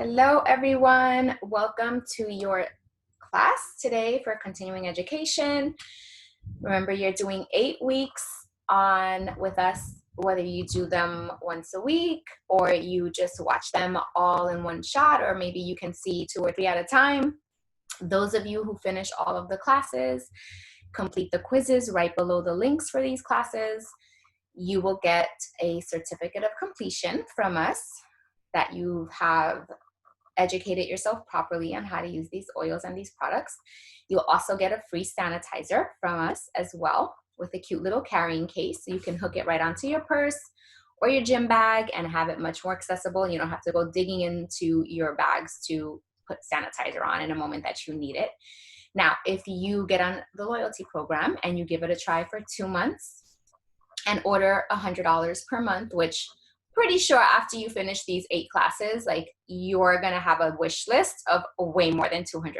Hello, everyone. Welcome to your class today for continuing education. Remember, you're doing 8 weeks on with us, whether you do them once a week or you just watch them all in one shot, or maybe you can see 2 or 3 at a time. Those of you who finish all of the classes, complete the quizzes right below the links for these classes, you will get a certificate of completion from us that you have educated yourself properly on how to use these oils and these products. You'll also get a free sanitizer from us as well with a cute little carrying case. So you can hook it right onto your purse or your gym bag and have it much more accessible. You don't have to go digging into your bags to put sanitizer on in a moment that you need it. Now, if you get on the loyalty program and you give it a try for 2 months and order $100 per month, which pretty sure after you finish these 8 classes, like you're gonna have a wish list of way more than $200.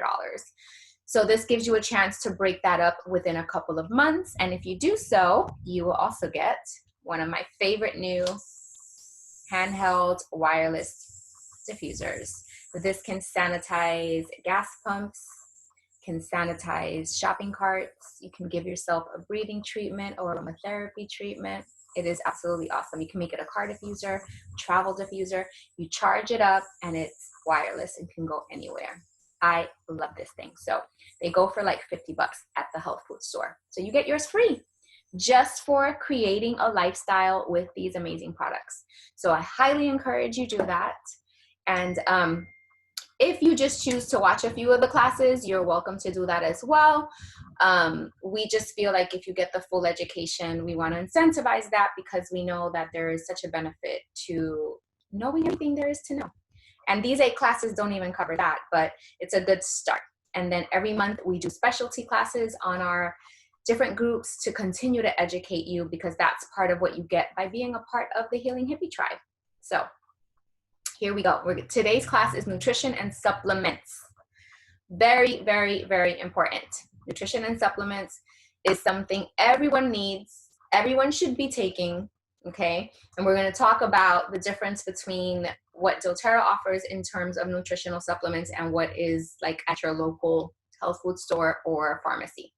So this gives you a chance to break that up within a couple of months. And if you do so, you will also get one of my favorite new handheld wireless diffusers. This can sanitize gas pumps, can sanitize shopping carts. You can give yourself a breathing treatment or aromatherapy treatment. It is absolutely awesome. You can make it a car diffuser, travel diffuser. You charge it up and it's wireless and can go anywhere. I love this thing. So they go for like $50 at the health food store. So you get yours free just for creating a lifestyle with these amazing products. So I highly encourage you do that. And if you just choose to watch a few of the classes, you're welcome to do that as well. We just feel like if you get the full education, we want to incentivize that because we know that there is such a benefit to knowing everything there is to know. And these 8 classes don't even cover that, but it's a good start. And then every month we do specialty classes on our different groups to continue to educate you, because that's part of what you get by being a part of the Healing Hippie Tribe. So here we go. Today's class is nutrition and supplements. Very, very, very important. Nutrition and supplements is something everyone needs, everyone should be taking, okay? And we're going to talk about the difference between what doTERRA offers in terms of nutritional supplements and what is like at your local health food store or pharmacy,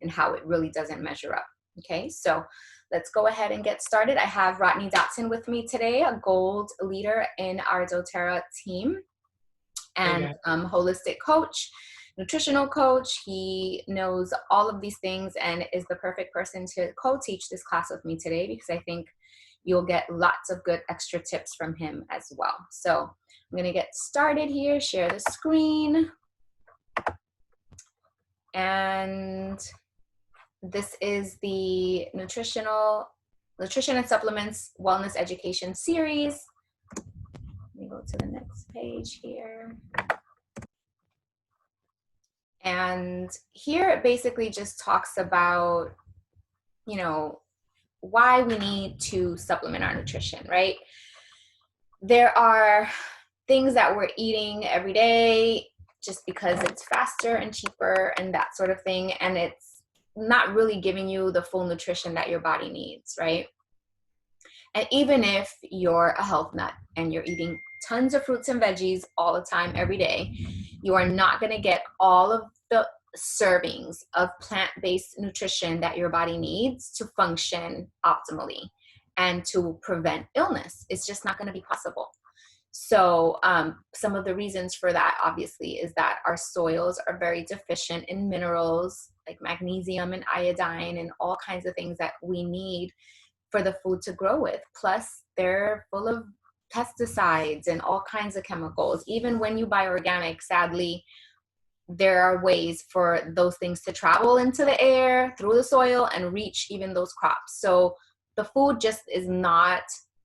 and how it really doesn't measure up, okay? So let's go ahead and get started. I have Rodney Dotson with me today, a gold leader in our doTERRA team and holistic coach, nutritional coach. He knows all of these things and is the perfect person to co-teach this class with me today, because I think you'll get lots of good extra tips from him as well. So I'm going to get started here, share the screen. And this is the Nutrition and Supplements Wellness Education Series. Let me go to the next page here. And here it basically just talks about, you know, why we need to supplement our nutrition, right? There are things that we're eating every day just because it's faster and cheaper and that sort of thing. And it's not really giving you the full nutrition that your body needs, right? And even if you're a health nut and you're eating tons of fruits and veggies all the time, every day, you are not going to get all of the servings of plant-based nutrition that your body needs to function optimally and to prevent illness. It's just not going to be possible. So some of the reasons for that, obviously, is that our soils are very deficient in minerals like magnesium and iodine and all kinds of things that we need for the food to grow with. Plus, they're full of pesticides and all kinds of chemicals. Even when you buy organic, sadly, there are ways for those things to travel into the air, through the soil, and reach even those crops. So the food just is not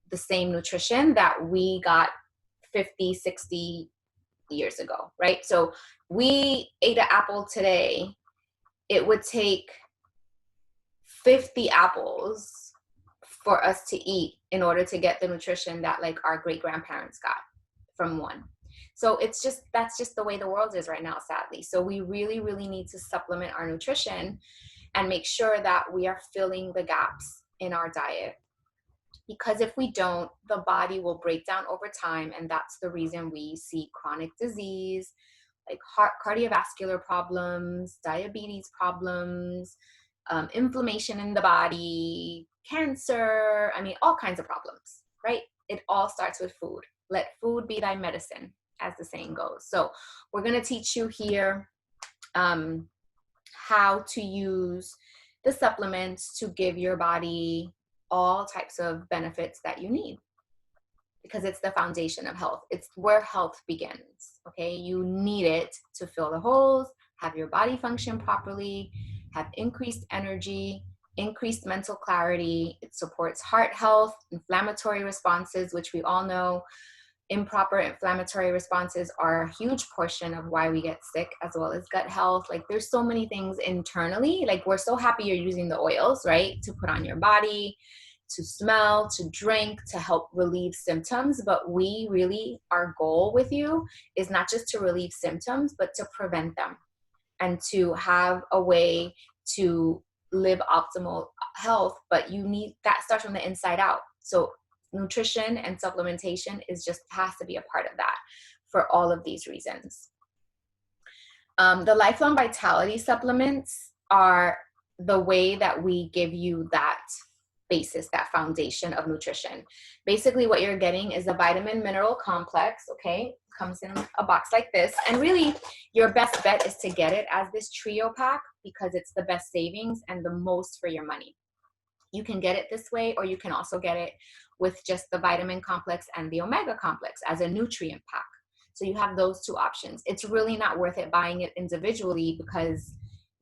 the same nutrition that we got 50, 60 years ago, right? So we ate an apple today. It would take 50 apples for us to eat in order to get the nutrition that like our great grandparents got from one. So that's just the way the world is right now, sadly. So we really, really need to supplement our nutrition and make sure that we are filling the gaps in our diet Because if we don't, the body will break down over time, and that's the reason we see chronic disease, like heart, cardiovascular problems, diabetes problems, inflammation in the body, cancer, I mean, all kinds of problems, right? It all starts with food. Let food be thy medicine, as the saying goes. So we're going to teach you here how to use the supplements to give your body all types of benefits that you need, because it's the foundation of health. It's where health begins. Okay, you need it to fill the holes, have your body function properly, have increased energy, increased mental clarity. It supports heart health, inflammatory responses, which we all know improper inflammatory responses are a huge portion of why we get sick, as well as gut health. Like, there's so many things internally. Like, we're so happy you're using the oils, right, to put on your body, to smell, to drink, to help relieve symptoms. But we really, our goal with you is not just to relieve symptoms, but to prevent them and to have a way to live optimal health. But you need that starts from the inside out. So nutrition and supplementation has to be a part of that for all of these reasons. The Lifelong Vitality supplements are the way that we give you that basis, that foundation of nutrition. Basically, what you're getting is a vitamin mineral complex, okay? Comes in a box like this. And really, your best bet is to get it as this trio pack, because it's the best savings and the most for your money. You can get it this way, or you can also get it with just the vitamin complex and the omega complex as a nutrient pack. So you have those two options. It's really not worth it buying it individually, because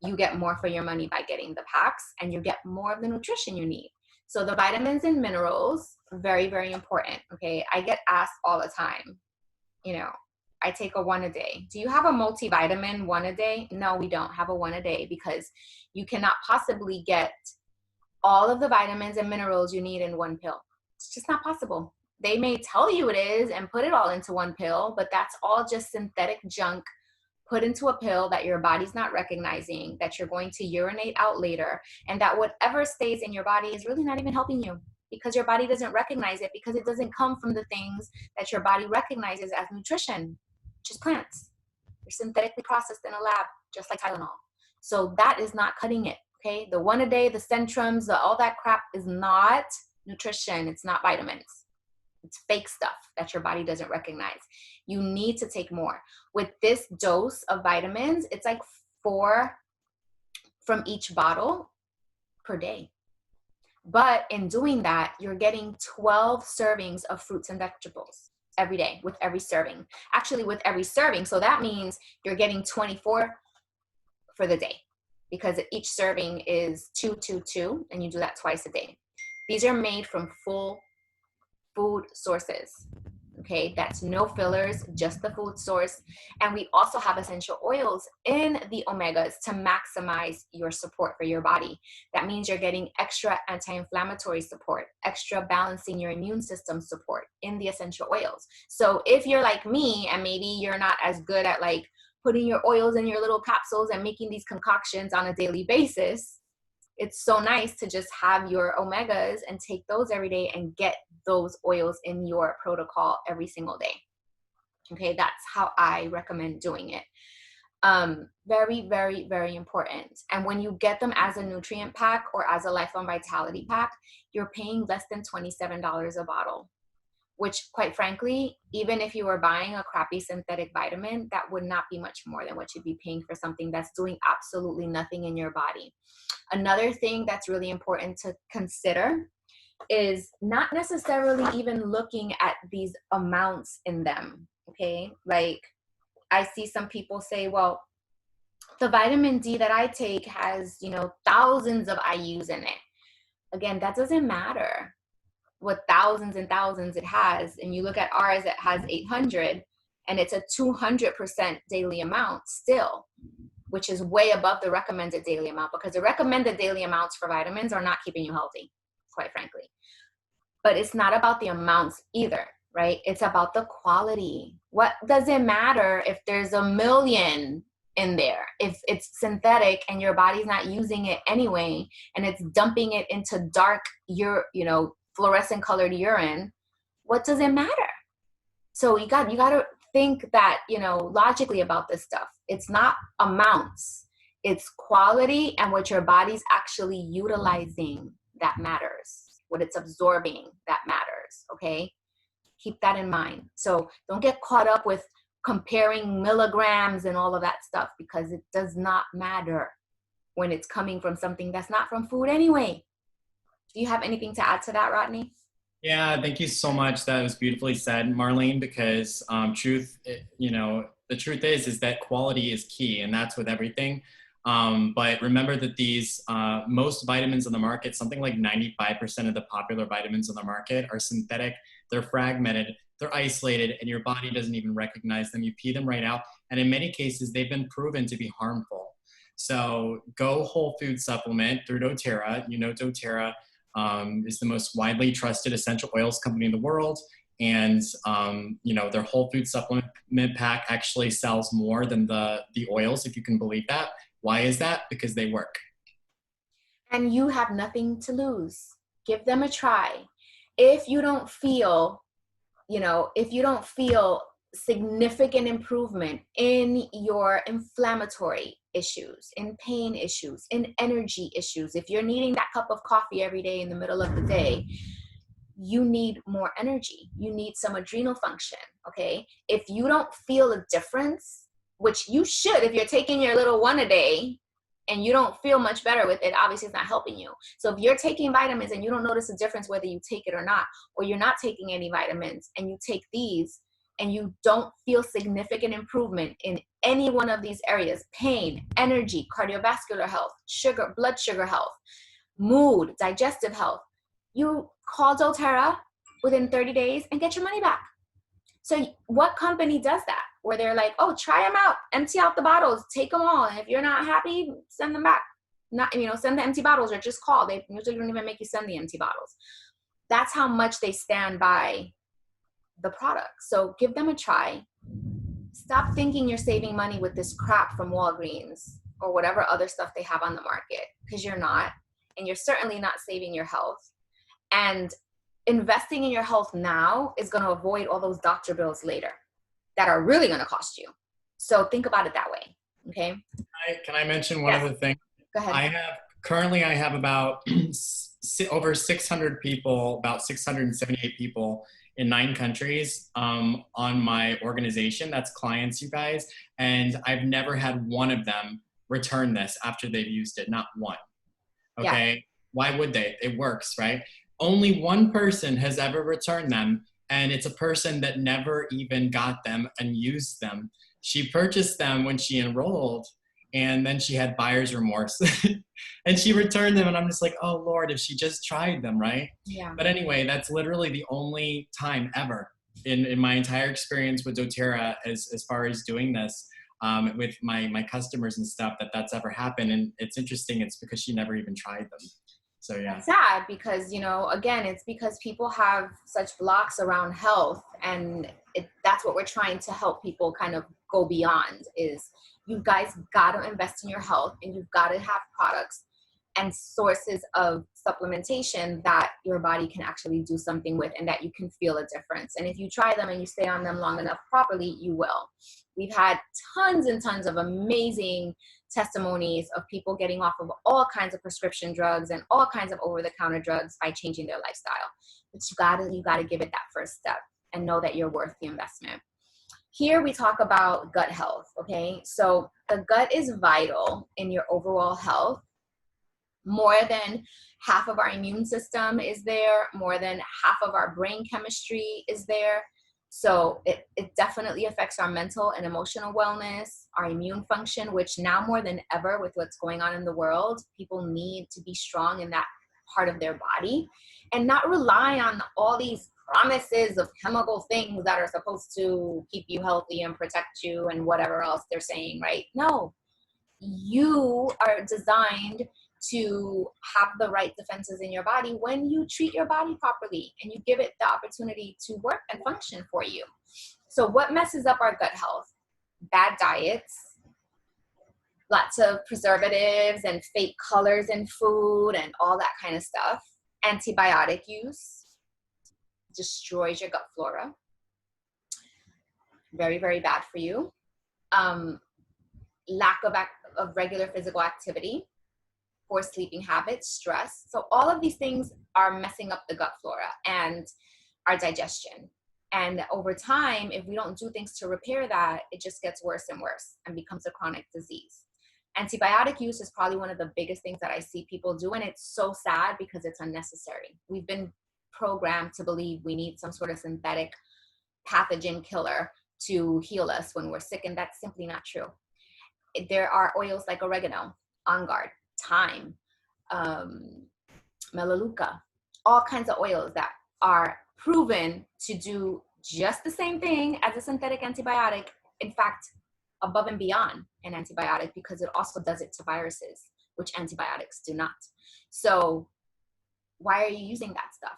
you get more for your money by getting the packs, and you get more of the nutrition you need. So the vitamins and minerals, very, very important. Okay. I get asked all the time, I take a one a day. Do you have a multivitamin one a day? No, we don't have a one a day, because you cannot possibly get all of the vitamins and minerals you need in one pill. It's just not possible. They may tell you it is and put it all into one pill, but that's all just synthetic junk put into a pill that your body's not recognizing, that you're going to urinate out later, and that whatever stays in your body is really not even helping you, because your body doesn't recognize it, because it doesn't come from the things that your body recognizes as nutrition, which is plants. They're synthetically processed in a lab, just like Tylenol. So that is not cutting it. Okay, the one a day, the Centrums, all that crap is not nutrition. It's not vitamins. It's fake stuff that your body doesn't recognize. You need to take more. With this dose of vitamins, it's like 4 from each bottle per day. But in doing that, you're getting 12 servings of fruits and vegetables every day with every serving. Actually, with every serving. So that means you're getting 24 for the day, because each serving is 2, 2, 2, and you do that twice a day. These are made from full food sources. Okay, that's no fillers, just the food source. And we also have essential oils in the omegas to maximize your support for your body. That means you're getting extra anti-inflammatory support, extra balancing your immune system support in the essential oils. So if you're like me, and maybe you're not as good at like putting your oils in your little capsules and making these concoctions on a daily basis, it's so nice to just have your omegas and take those every day and get those oils in your protocol every single day. Okay, that's how I recommend doing it. Very, very, very important. And when you get them as a nutrient pack or as a Lifelong Vitality pack, you're paying less than $27 a bottle, which quite frankly, even if you were buying a crappy synthetic vitamin, that would not be much more than what you'd be paying for something that's doing absolutely nothing in your body. Another thing that's really important to consider is not necessarily even looking at these amounts in them, okay? Like, I see some people say, well, the vitamin D that I take has, thousands of IUs in it. Again, that doesn't matter what thousands and thousands it has. And you look at ours, it has 800, and it's a 200% daily amount still, which is way above the recommended daily amount, because the recommended daily amounts for vitamins are not keeping you healthy, quite frankly. But it's not about the amounts either, right? It's about the quality. What does it matter if there's a million in there? If it's synthetic and your body's not using it anyway, and it's dumping it into dark, fluorescent colored urine, what does it matter? So you got to think that, you know, logically about this stuff. It's not amounts, it's quality and what your body's actually utilizing that matters, what it's absorbing that matters. Okay, keep that in mind. So don't get caught up with comparing milligrams and all of that stuff, because it does not matter when it's coming from something that's not from food anyway. Do you have anything to add to that, Rodney? Yeah, thank you so much. That was beautifully said, Marlene, because the truth is that quality is key, and that's with everything. But remember that these, most vitamins on the market, something like 95% of the popular vitamins on the market are synthetic, they're fragmented, they're isolated, and your body doesn't even recognize them. You pee them right out. And in many cases, they've been proven to be harmful. So go whole food supplement through doTERRA. You know, doTERRA is the most widely trusted essential oils company in the world. And, their whole food supplement pack actually sells more than the oils, if you can believe that. Why is that? Because they work. And you have nothing to lose. Give them a try. If you don't feel, significant improvement in your inflammatory issues, in pain issues, in energy issues, if you're needing that cup of coffee every day in the middle of the day, you need more energy. You need some adrenal function, okay? If you don't feel a difference, which you should if you're taking your little one a day and you don't feel much better with it, obviously it's not helping you. So if you're taking vitamins and you don't notice a difference whether you take it or not, or you're not taking any vitamins and you take these and you don't feel significant improvement in any one of these areas, pain, energy, cardiovascular health, sugar, blood sugar health, mood, digestive health, you call doTERRA within 30 days and get your money back. So what company does that? Where they're like, oh, try them out, empty out the bottles, take them all. And if you're not happy, send them back. Send the empty bottles or just call. They usually don't even make you send the empty bottles. That's how much they stand by the product. So give them a try. Stop thinking you're saving money with this crap from Walgreens or whatever other stuff they have on the market, because you're not. And you're certainly not saving your health. And investing in your health now is going to avoid all those doctor bills later that are really going to cost you. So think about it that way. Okay. Can I mention one other thing? Go ahead. I have about over 600 people, about 678 people in 9 countries on my organization. That's clients, you guys. And I've never had one of them return this after they've used it. Not one. Okay. Yeah. Why would they? It works, right? Only one person has ever returned them, and it's a person that never even got them and used them. She purchased them when she enrolled, and then she had buyer's remorse and she returned them. And I'm just like, oh Lord, if she just tried them, right? Yeah. But anyway, that's literally the only time ever in my entire experience with doTERRA as far as doing this with my customers and stuff that's ever happened. And it's interesting. It's because she never even tried them. So yeah. It's sad because, again, it's because people have such blocks around health, and that's what we're trying to help people kind of go beyond is you guys got to invest in your health, and you've got to have products and sources of supplementation that your body can actually do something with and that you can feel a difference. And if you try them and you stay on them long enough properly, you will. We've had tons and tons of amazing testimonies of people getting off of all kinds of prescription drugs and all kinds of over-the-counter drugs by changing their lifestyle. But you gotta give it that first step and know that you're worth the investment. Here we talk about gut health, okay? So the gut is vital in your overall health. More than half of our immune system is there. More than half of our brain chemistry is there. So it definitely affects our mental and emotional wellness, our immune function, which now more than ever with what's going on in the world, people need to be strong in that part of their body and not rely on all these promises of chemical things that are supposed to keep you healthy and protect you and whatever else they're saying, right? No, you are designed to have the right defenses in your body when you treat your body properly and you give it the opportunity to work and function for you. So what messes up our gut health? Bad diets, lots of preservatives and fake colors in food and all that kind of stuff. Antibiotic use, destroys your gut flora. Very, very bad for you. Lack of regular physical activity, poor sleeping habits, stress. So all of these things are messing up the gut flora and our digestion. And over time, if we don't do things to repair that, it just gets worse and worse and becomes a chronic disease. Antibiotic use is probably one of the biggest things that I see people do, and it's so sad because it's unnecessary. We've been programmed to believe we need some sort of synthetic pathogen killer to heal us when we're sick, and that's simply not true. There are oils like oregano, On Guard, thyme, melaleuca, all kinds of oils that are proven to do just the same thing as a synthetic antibiotic. In fact, above and beyond an antibiotic, because it also does it to viruses, which antibiotics do not. So why are you using that stuff?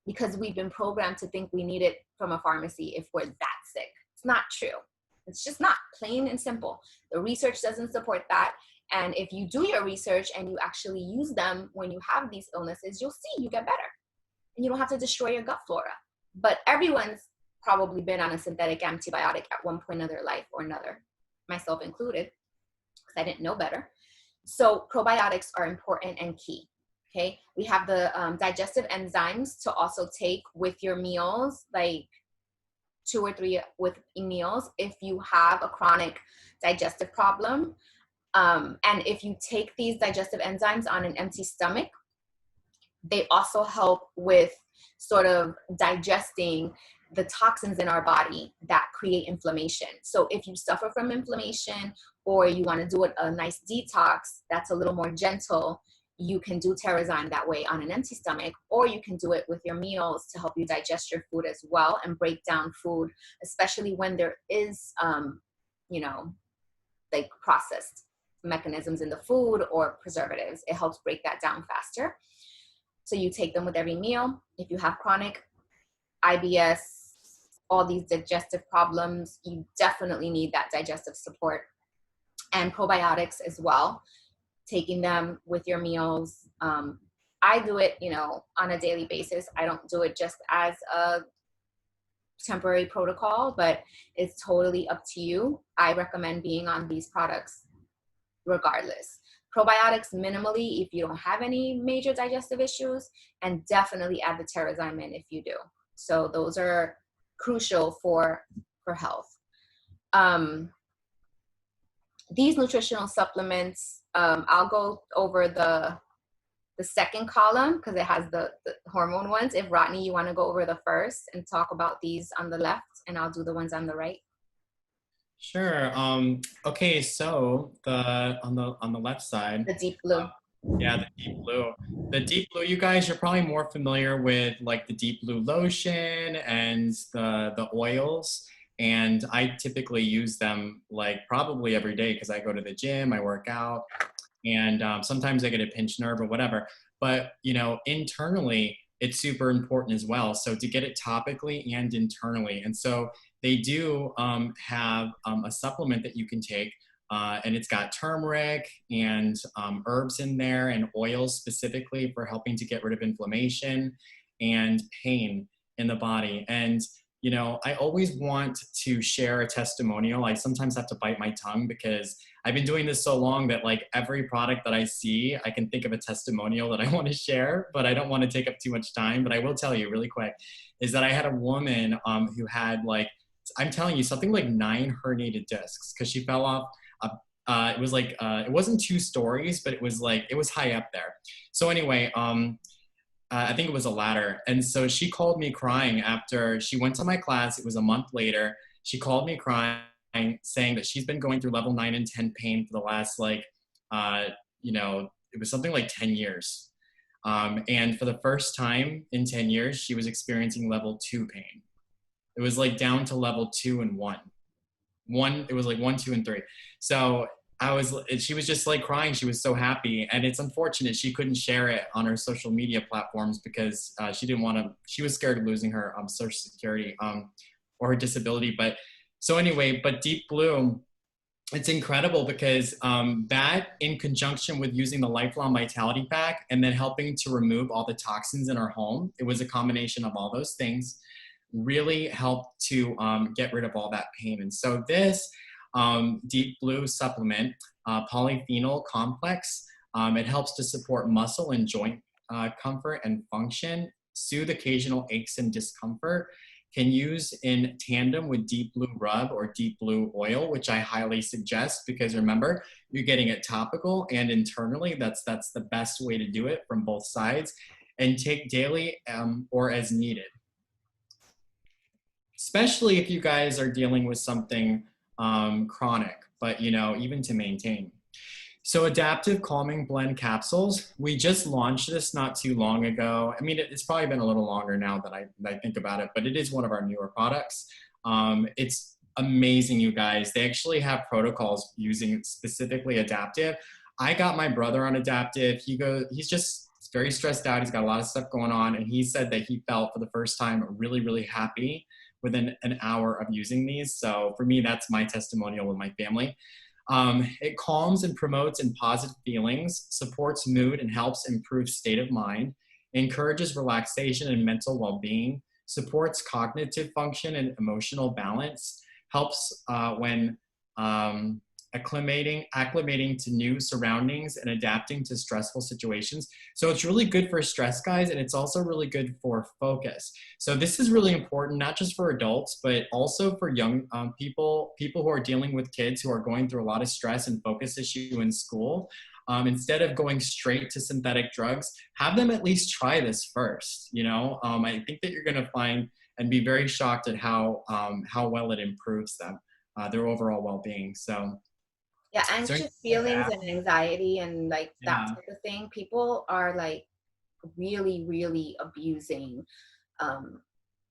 Because we've been programmed to think we need it from a pharmacy if we're that sick. It's not true. It's just not, plain and simple. The research doesn't support that. And if you do your research and you actually use them when you have these illnesses, you'll see you get better. And you don't have to destroy your gut flora. But everyone's probably been on a synthetic antibiotic at one point in their life or another, myself included, because I didn't know better. So probiotics are important and key. Okay, we have the digestive enzymes to also take with your meals, like 2 or 3 with meals if you have a chronic digestive problem. And if you take these digestive enzymes on an empty stomach, they also help with sort of digesting the toxins in our body that create inflammation. So if you suffer from inflammation or you want to do a nice detox that's a little more gentle, you can do Terrazyme that way on an empty stomach, or you can do it with your meals to help you digest your food as well and break down food, especially when there is, like processed mechanisms in the food or preservatives. It helps break that down faster. So you take them with every meal. If you have chronic IBS, all these digestive problems, you definitely need that digestive support. And probiotics as well, taking them with your meals. I do it, on a daily basis. I don't do it just as a temporary protocol, but it's totally up to you. I recommend being on these products regardless. Probiotics minimally if you don't have any major digestive issues, and definitely add the Terrazyme in if you do. So those are crucial for health. These nutritional supplements, I'll go over the second column because it has the hormone ones. If Rodney, you want to go over the first and talk about these on the left, and I'll do the ones on the right. Sure. Okay, so on the left side, the deep blue. Yeah, the deep blue. The deep blue, you guys, you're probably more familiar with like the deep blue lotion and the oils. And I typically use them like probably every day because I go to the gym, I work out, and sometimes I get a pinched nerve or whatever. But internally, it's super important as well. So to get it topically and internally. And so they do have a supplement that you can take, and it's got turmeric and herbs in there and oils specifically for helping to get rid of inflammation and pain in the body. And I always want to share a testimonial. I sometimes have to bite my tongue because I've been doing this so long that like every product that I see, I can think of a testimonial that I want to share, but I don't want to take up too much time. But I will tell you really quick is that I had a woman who had like, I'm telling you, something like 9 herniated discs because she fell off. It was like, it wasn't 2 stories, but it was high up there. So anyway, I think it was a ladder. And so she called me crying after she went to my class. It was a month later. She called me crying, saying that she's been going through level 9 and 10 pain for the last it was something like 10 years. And for the first time in 10 years, she was experiencing level 2 pain. It was like down to level 2 and 1. It was like 1, 2, and 3. So she was just like crying. She was so happy. And it's unfortunate she couldn't share it on her social media platforms because she was scared of losing her social security or her disability. But so anyway, but Deep Blue, It's incredible because that, in conjunction with using the Lifelong Vitality Pack and then helping to remove all the toxins in our home, it was a combination of all those things, really helped to get rid of all that pain. And so this Deep Blue supplement, polyphenol complex, it helps to support muscle and joint comfort and function, soothe occasional aches and discomfort, can use in tandem with Deep Blue Rub or Deep Blue Oil, which I highly suggest because remember, you're getting it topical and internally. That's the best way to do it from both sides. And take daily or as needed. Especially if you guys are dealing with something chronic, but even to maintain. So Adaptive Calming Blend capsules, we just launched this not too long ago. I mean, it's probably been a little longer now that I think about it, but it is one of our newer products. It's amazing, you guys. They actually have protocols using specifically Adaptive. I got my brother on Adaptive. He's just very stressed out. He's got a lot of stuff going on. And he said that he felt for the first time really, really happy within an hour of using these. So for me, that's my testimonial with my family. It calms and promotes in positive feelings, supports mood and helps improve state of mind, encourages relaxation and mental well-being, supports cognitive function and emotional balance, helps when acclimating to new surroundings and adapting to stressful situations. So it's really good for stress, guys, and it's also really good for focus. So this is really important, not just for adults, but also for young people who are dealing with kids who are going through a lot of stress and focus issue in school. Instead of going straight to synthetic drugs, have them at least try this first. I think that you're going to find and be very shocked at how well it improves them, their overall well-being. So. Yeah, anxious feelings and anxiety and like that Yeah. type of thing. People are like really, really abusing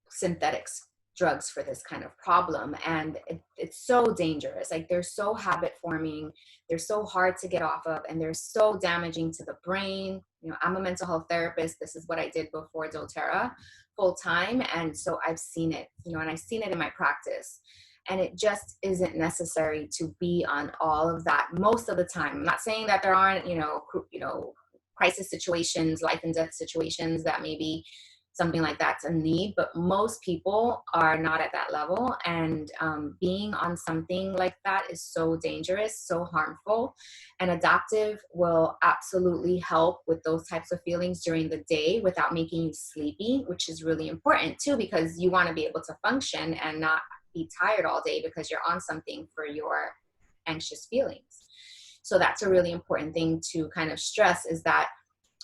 synthetics drugs for this kind of problem, and it's so dangerous. Like they're so habit forming, they're so hard to get off of, and they're so damaging to the brain. I'm a mental health therapist. This is what I did before doTERRA full time, and so I've seen it, and I've seen it in my practice. And it just isn't necessary to be on all of that most of the time. I'm not saying that there aren't, crisis situations, life and death situations that maybe something like that's a need, but most people are not at that level. And being on something like that is so dangerous, so harmful. And Adaptive will absolutely help with those types of feelings during the day without making you sleepy, which is really important too, because you want to be able to function and not be tired all day because you're on something for your anxious feelings. So that's a really important thing to kind of stress, is that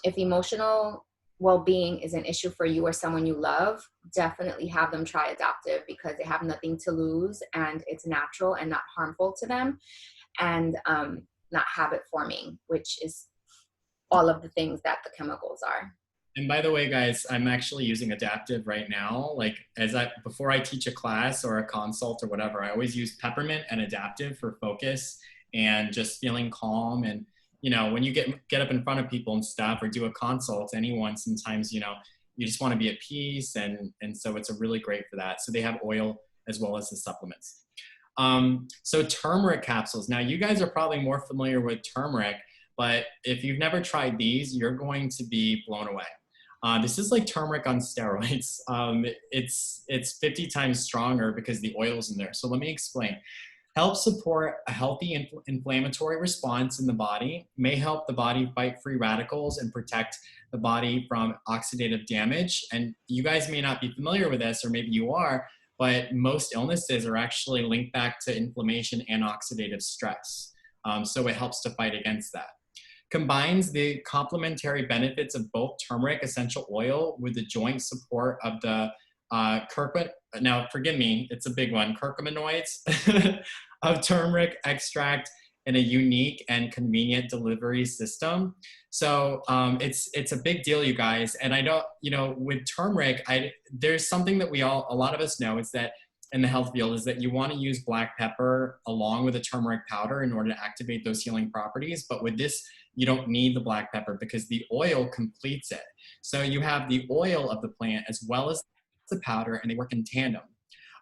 if emotional well-being is an issue for you or someone you love, definitely have them try Adaptive because they have nothing to lose and it's natural and not harmful to them, and not habit forming, which is all of the things that the chemicals are. And by the way, guys, I'm actually using Adaptive right now. Like before I teach a class or a consult or whatever, I always use peppermint and Adaptive for focus and just feeling calm. And, when you get up in front of people and stuff or do a consult, anyone, sometimes, you just want to be at peace. And so it's a really great for that. So they have oil as well as the supplements. So turmeric capsules. Now you guys are probably more familiar with turmeric, but if you've never tried these, you're going to be blown away. This is like turmeric on steroids. It's 50 times stronger because the oil's in there. So let me explain. Helps support a healthy inflammatory response in the body, may help the body fight free radicals and protect the body from oxidative damage. And you guys may not be familiar with this, or maybe you are, but most illnesses are actually linked back to inflammation and oxidative stress. So it helps to fight against that. Combines the complementary benefits of both turmeric essential oil with the joint support of the now forgive me, it's a big one, curcuminoids of turmeric extract in a unique and convenient delivery system. So it's a big deal, you guys. And I don't, with turmeric, there's something that a lot of us know is that in the health field is that you want to use black pepper along with the turmeric powder in order to activate those healing properties. But with this, you don't need the black pepper because the oil completes it. So you have the oil of the plant as well as the powder, and they work in tandem.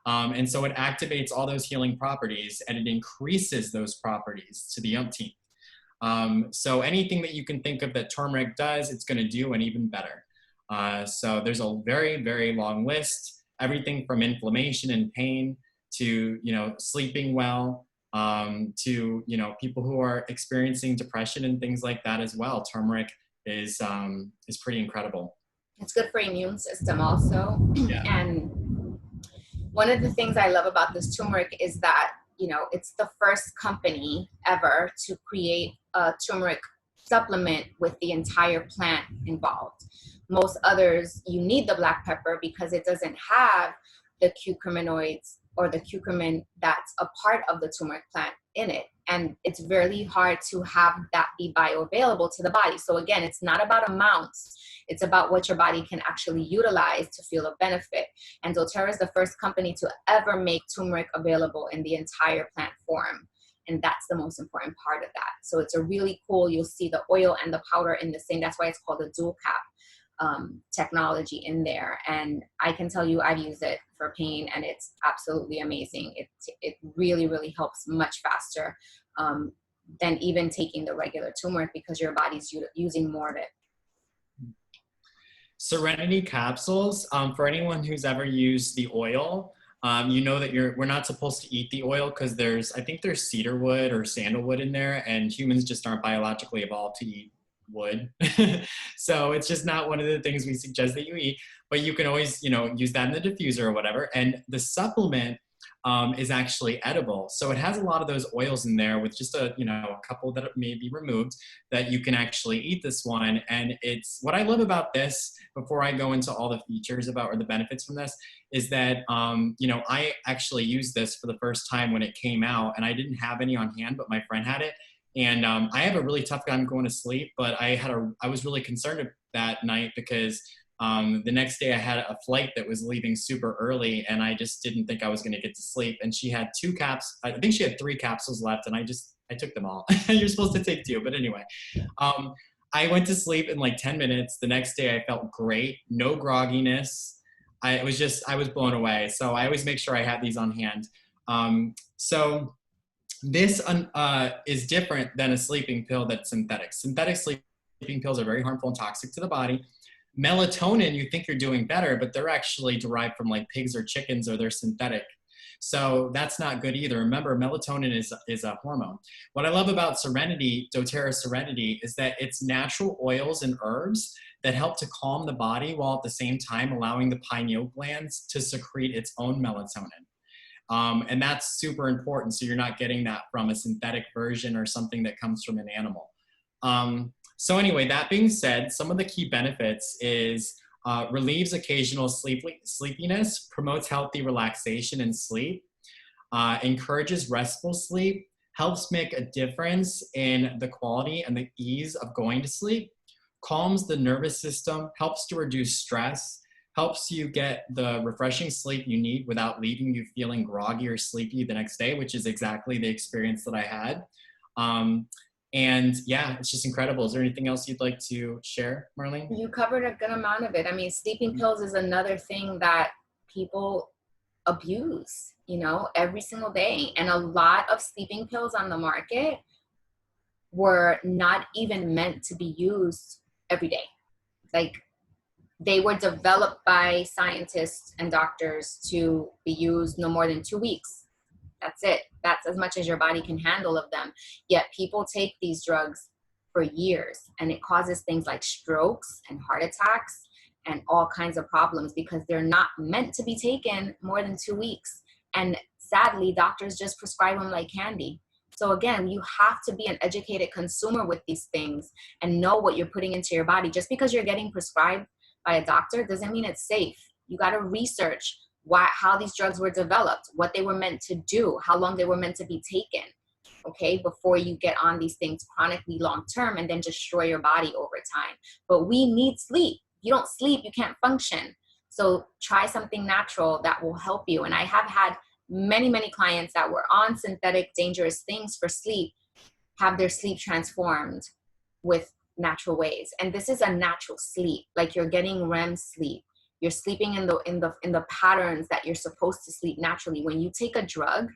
And so it activates all those healing properties and it increases those properties to the umpteenth. So anything that you can think of that turmeric does, it's going to do and even better. So there's a very, very long list, everything from inflammation and pain to, sleeping well, to, people who are experiencing depression and things like that as well. Turmeric is pretty incredible. It's good for immune system also. Yeah. And one of the things I love about this turmeric is that, it's the first company ever to create a turmeric supplement with the entire plant involved. Most others, you need the black pepper because it doesn't have the curcuminoids or the curcumin that's a part of the turmeric plant in it. And it's very hard to have that be bioavailable to the body. So again, it's not about amounts. It's about what your body can actually utilize to feel a benefit. And doTERRA is the first company to ever make turmeric available in the entire plant form. And that's the most important part of that. So it's a really cool, you'll see the oil and the powder in the same, that's why it's called a dual cap technology in there. And I can tell you I've used it for pain and it's absolutely amazing. It really, really helps much faster than even taking the regular turmeric because your body's using more of it. Serenity capsules, for anyone who's ever used the oil, that we're not supposed to eat the oil because I think there's cedar wood or sandalwood in there, and humans just aren't biologically evolved to eat wood. So it's just not one of the things we suggest that you eat, but you can always, use that in the diffuser or whatever. And the supplement is actually edible. So it has a lot of those oils in there with just a couple that may be removed that you can actually eat this one. And it's what I love about this, before I go into all the features about or the benefits from this, is that, I actually used this for the first time when it came out and I didn't have any on hand, but my friend had it. And I have a really tough time going to sleep, but I was really concerned that night because the next day I had a flight that was leaving super early and I just didn't think I was going to get to sleep. And she had 2 caps. I think she had 3 capsules left and I took them all. You're supposed to take 2, but anyway, I went to sleep in like 10 minutes. The next day I felt great. No grogginess. I was blown away. So I always make sure I have these on hand. So this is different than a sleeping pill that's synthetic. Synthetic sleeping pills are very harmful and toxic to the body. Melatonin, you think you're doing better, but they're actually derived from like pigs or chickens, or they're synthetic. So that's not good either. Remember, melatonin is a hormone. What I love about Serenity, doTERRA Serenity, is that it's natural oils and herbs that help to calm the body while at the same time allowing the pineal glands to secrete its own melatonin. And that's super important. So you're not getting that from a synthetic version or something that comes from an animal. So anyway, that being said, some of the key benefits is relieves occasional sleepiness, promotes healthy relaxation and sleep, encourages restful sleep, helps make a difference in the quality and the ease of going to sleep, calms the nervous system, helps to reduce stress, helps you get the refreshing sleep you need without leaving you feeling groggy or sleepy the next day, which is exactly the experience that I had. And yeah, it's just incredible. Is there anything else you'd like to share, Marlene? You covered a good amount of it. I mean, sleeping pills is another thing that people abuse, every single day. And a lot of sleeping pills on the market were not even meant to be used every day. Like, they were developed by scientists and doctors to be used no more than 2 weeks. That's it. That's as much as your body can handle of them. Yet people take these drugs for years, and it causes things like strokes and heart attacks and all kinds of problems because they're not meant to be taken more than 2 weeks. And sadly, doctors just prescribe them like candy. So again, you have to be an educated consumer with these things and know what you're putting into your body. Just because you're getting prescribed by a doctor doesn't mean it's safe. You got to research how these drugs were developed, what they were meant to do, how long they were meant to be taken, okay, before you get on these things chronically long-term and then destroy your body over time. But we need sleep. If you don't sleep, you can't function. So try something natural that will help you. And I have had many, many clients that were on synthetic, dangerous things for sleep, have their sleep transformed with natural ways. And this is a natural sleep, like you're getting REM sleep. You're sleeping in the patterns that you're supposed to sleep naturally. When you take a drug,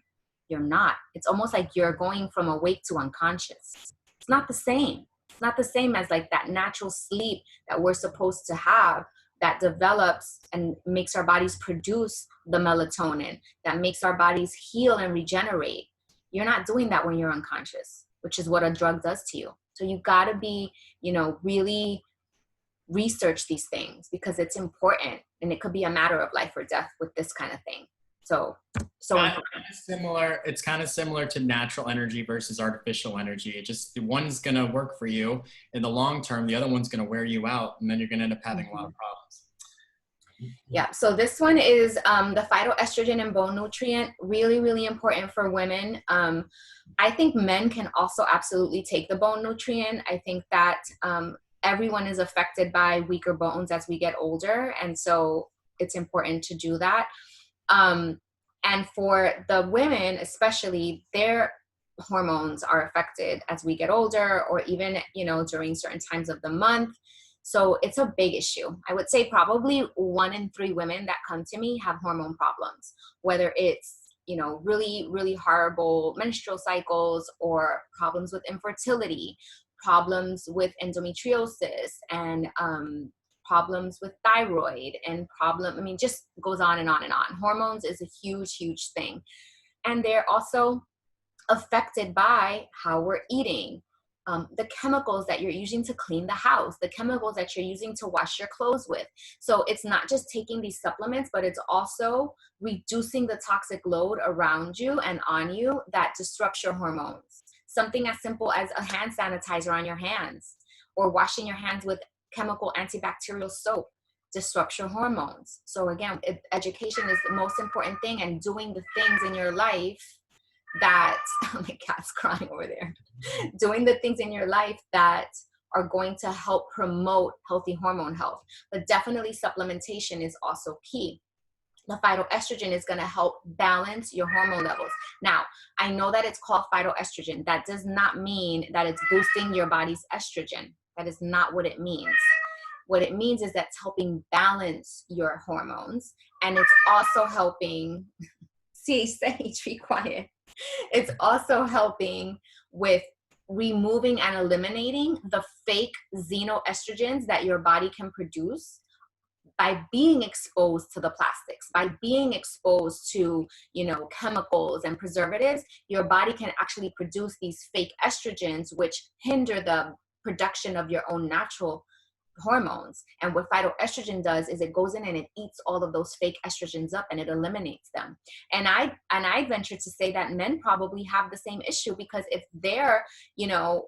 you're not. It's almost like you're going from awake to unconscious. It's not the same. It's not the same as like that natural sleep that we're supposed to have, that develops and makes our bodies produce the melatonin, that makes our bodies heal and regenerate. You're not doing that when you're unconscious, which is what a drug does to you. So you gotta be, really research these things, because it's important, and it could be a matter of life or death with this kind of thing. So important. It's kind of similar to natural energy versus artificial energy. It just, the one's going to work for you in the long term, the other one's going to wear you out, and then you're going to end up having a lot of problems. Yeah, so this one is the phytoestrogen and bone nutrient, really, really important for women. I think men can also absolutely take the bone nutrient. I think that everyone is affected by weaker bones as we get older, and so it's important to do that. And for the women, especially, their hormones are affected as we get older, or even, during certain times of the month. So it's a big issue. I would say probably 1 in 3 women that come to me have hormone problems, whether it's, really, really horrible menstrual cycles, or problems with infertility, problems with endometriosis, and problems with thyroid, and just goes on and on and on. Hormones is a huge, huge thing. And they're also affected by how we're eating, the chemicals that you're using to clean the house, the chemicals that you're using to wash your clothes with. So it's not just taking these supplements, but it's also reducing the toxic load around you and on you that disrupts your hormones. Something as simple as a hand sanitizer on your hands, or washing your hands with chemical antibacterial soap, disrupts your hormones. So again, education is the most important thing, and doing the things in your life that, oh, my cat's crying over there, doing the things in your life that are going to help promote healthy hormone health. But definitely supplementation is also key. The phytoestrogen is going to help balance your hormone levels. Now, I know that it's called phytoestrogen. That does not mean that it's boosting your body's estrogen. That is not what it means. What it means is that it's helping balance your hormones, and it's also helping, see, Sage, be quiet. It's also helping with removing and eliminating the fake xenoestrogens that your body can produce by being exposed to the plastics, by being exposed to, chemicals and preservatives. Your body can actually produce these fake estrogens, which hinder the production of your own natural hormones. And what phytoestrogen does is it goes in and it eats all of those fake estrogens up, and it eliminates them. And I venture to say that men probably have the same issue, because if they're,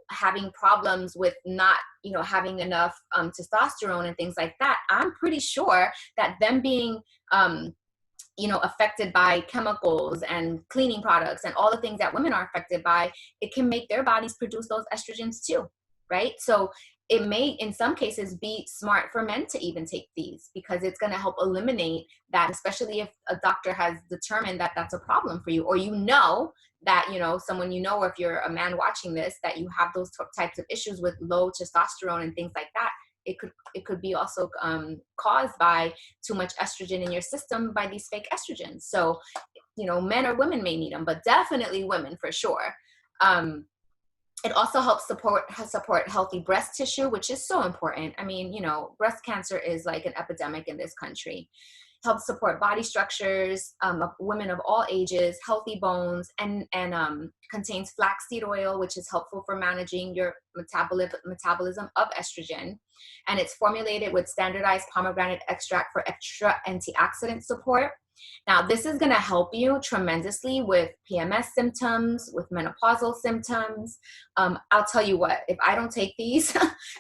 having problems with not, having enough testosterone and things like that, I'm pretty sure that them being affected by chemicals and cleaning products and all the things that women are affected by, it can make their bodies produce those estrogens too, right? So it may, in some cases, be smart for men to even take these, because it's going to help eliminate that, especially if a doctor has determined that that's a problem for you, or that, someone or if you're a man watching this, that you have those types of issues with low testosterone and things like that. It could be also caused by too much estrogen in your system by these fake estrogens. So, men or women may need them, but definitely women for sure. It also helps support healthy breast tissue, which is so important. I mean, breast cancer is like an epidemic in this country. Helps support body structures, women of all ages, healthy bones, and contains flaxseed oil, which is helpful for managing your metabolism of estrogen. And it's formulated with standardized pomegranate extract for extra antioxidant support. Now, this is going to help you tremendously with PMS symptoms, with menopausal symptoms. I'll tell you what, if I don't take these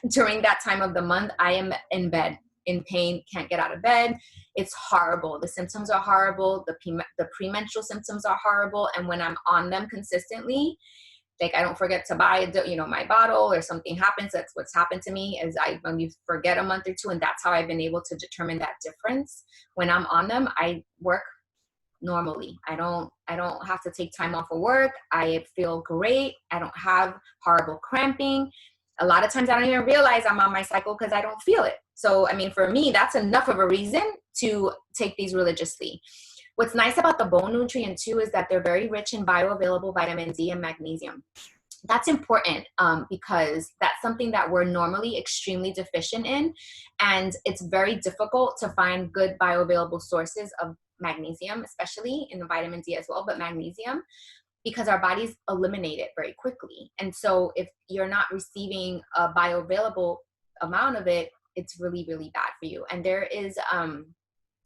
during that time of the month, I am in bed, in pain, can't get out of bed. It's horrible. The symptoms are horrible. The premenstrual symptoms are horrible. And when I'm on them consistently, like, I don't forget to buy, my bottle, or something happens. That's what's happened to me, is when you forget a month or two, and that's how I've been able to determine that difference. When I'm on them, I work normally. I don't have to take time off of work. I feel great. I don't have horrible cramping. A lot of times I don't even realize I'm on my cycle because I don't feel it. So, I mean, for me, that's enough of a reason to take these religiously. What's nice about the bone nutrient too is that they're very rich in bioavailable vitamin D and magnesium. That's important because that's something that we're normally extremely deficient in. And it's very difficult to find good bioavailable sources of magnesium, especially in the vitamin D as well, but magnesium, because our bodies eliminate it very quickly. And so if you're not receiving a bioavailable amount of it, it's really, really bad for you. And there is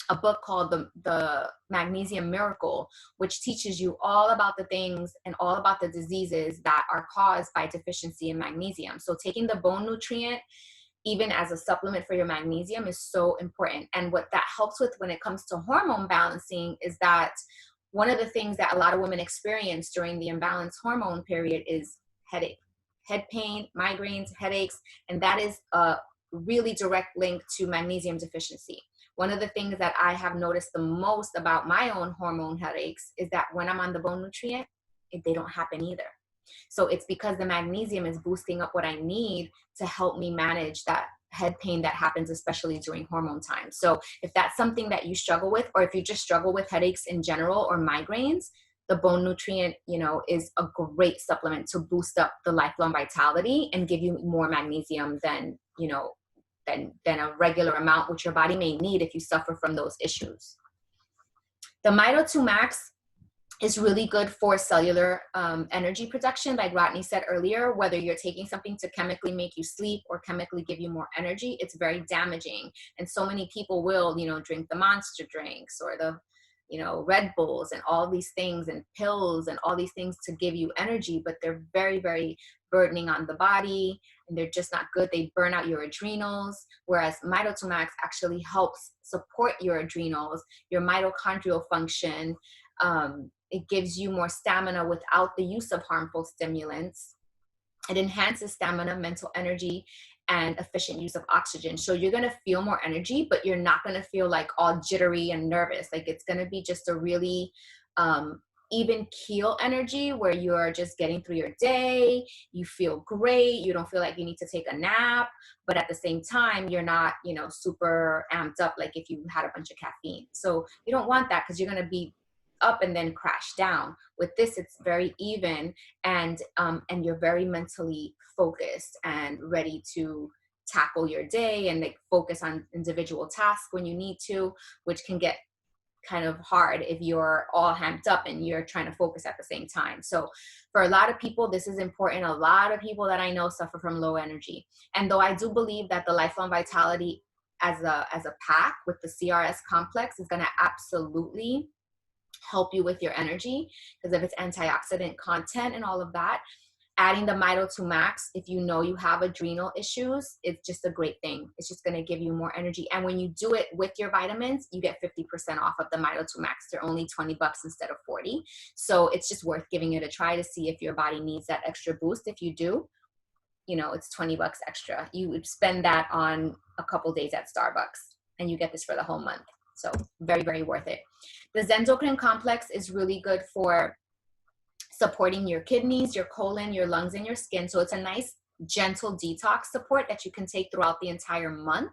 a book called the Magnesium Miracle, which teaches you all about the things and all about the diseases that are caused by deficiency in magnesium. So taking the bone nutrient, even as a supplement for your magnesium, is so important. And what that helps with when it comes to hormone balancing is that one of the things that a lot of women experience during the imbalanced hormone period is headache, head pain, migraines, headaches, and that is a really direct link to magnesium deficiency. One of the things that I have noticed the most about my own hormone headaches is that when I'm on the bone nutrient, they don't happen either. So it's because the magnesium is boosting up what I need to help me manage that head pain that happens, especially during hormone time. So if that's something that you struggle with, or if you just struggle with headaches in general or migraines, the bone nutrient, is a great supplement to boost up the lifelong vitality and give you more magnesium than a regular amount, which your body may need if you suffer from those issues. The Mito 2 Max is really good for cellular energy production. Like Rodney said earlier, whether you're taking something to chemically make you sleep or chemically give you more energy, it's very damaging. And so many people will, drink the Monster drinks or the, Red Bulls and all these things and pills and all these things to give you energy, but they're very, very burdening on the body and they're just not good. They burn out your adrenals, whereas Mito 2 Max actually helps support your adrenals, your mitochondrial function. It gives you more stamina without the use of harmful stimulants. It enhances stamina, mental energy, and efficient use of oxygen. So you're going to feel more energy, but you're not going to feel like all jittery and nervous. Like it's going to be just a really even keel energy where you're just getting through your day. You feel great. You don't feel like you need to take a nap, but at the same time, you're not, super amped up like if you had a bunch of caffeine. So you don't want that because you're going to be up and then crash down. With this, it's very even, and you're very mentally focused and ready to tackle your day and like focus on individual tasks when you need to, which can get kind of hard if you're all hamped up and you're trying to focus at the same time. So for a lot of people, this is important. A lot of people that I know suffer from low energy. And though I do believe that the Lifelong Vitality as a pack with the CRS complex is going to absolutely help you with your energy because of its antioxidant content and all of that. Adding the Mito 2 Max, if you know you have adrenal issues, it's just a great thing. It's just going to give you more energy. And when you do it with your vitamins, you get 50% off of the Mito 2 Max. They're only $20 instead of $40. So it's just worth giving it a try to see if your body needs that extra boost. If you do, it's $20 extra. You would spend that on a couple days at Starbucks and you get this for the whole month. So very, very worth it. The Zendocrine complex is really good for supporting your kidneys, your colon, your lungs, and your skin. So it's a nice, gentle detox support that you can take throughout the entire month.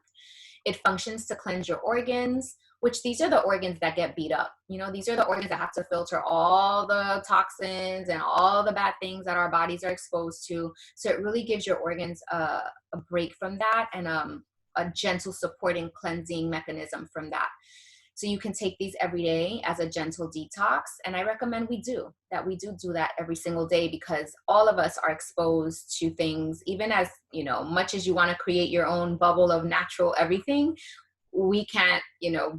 It functions to cleanse your organs, which these are the organs that get beat up. These are the organs that have to filter all the toxins and all the bad things that our bodies are exposed to. So it really gives your organs a break from that and a gentle supporting cleansing mechanism from that. So you can take these every day as a gentle detox. And I recommend we do that every single day because all of us are exposed to things, even as, much as you want to create your own bubble of natural everything, we can't,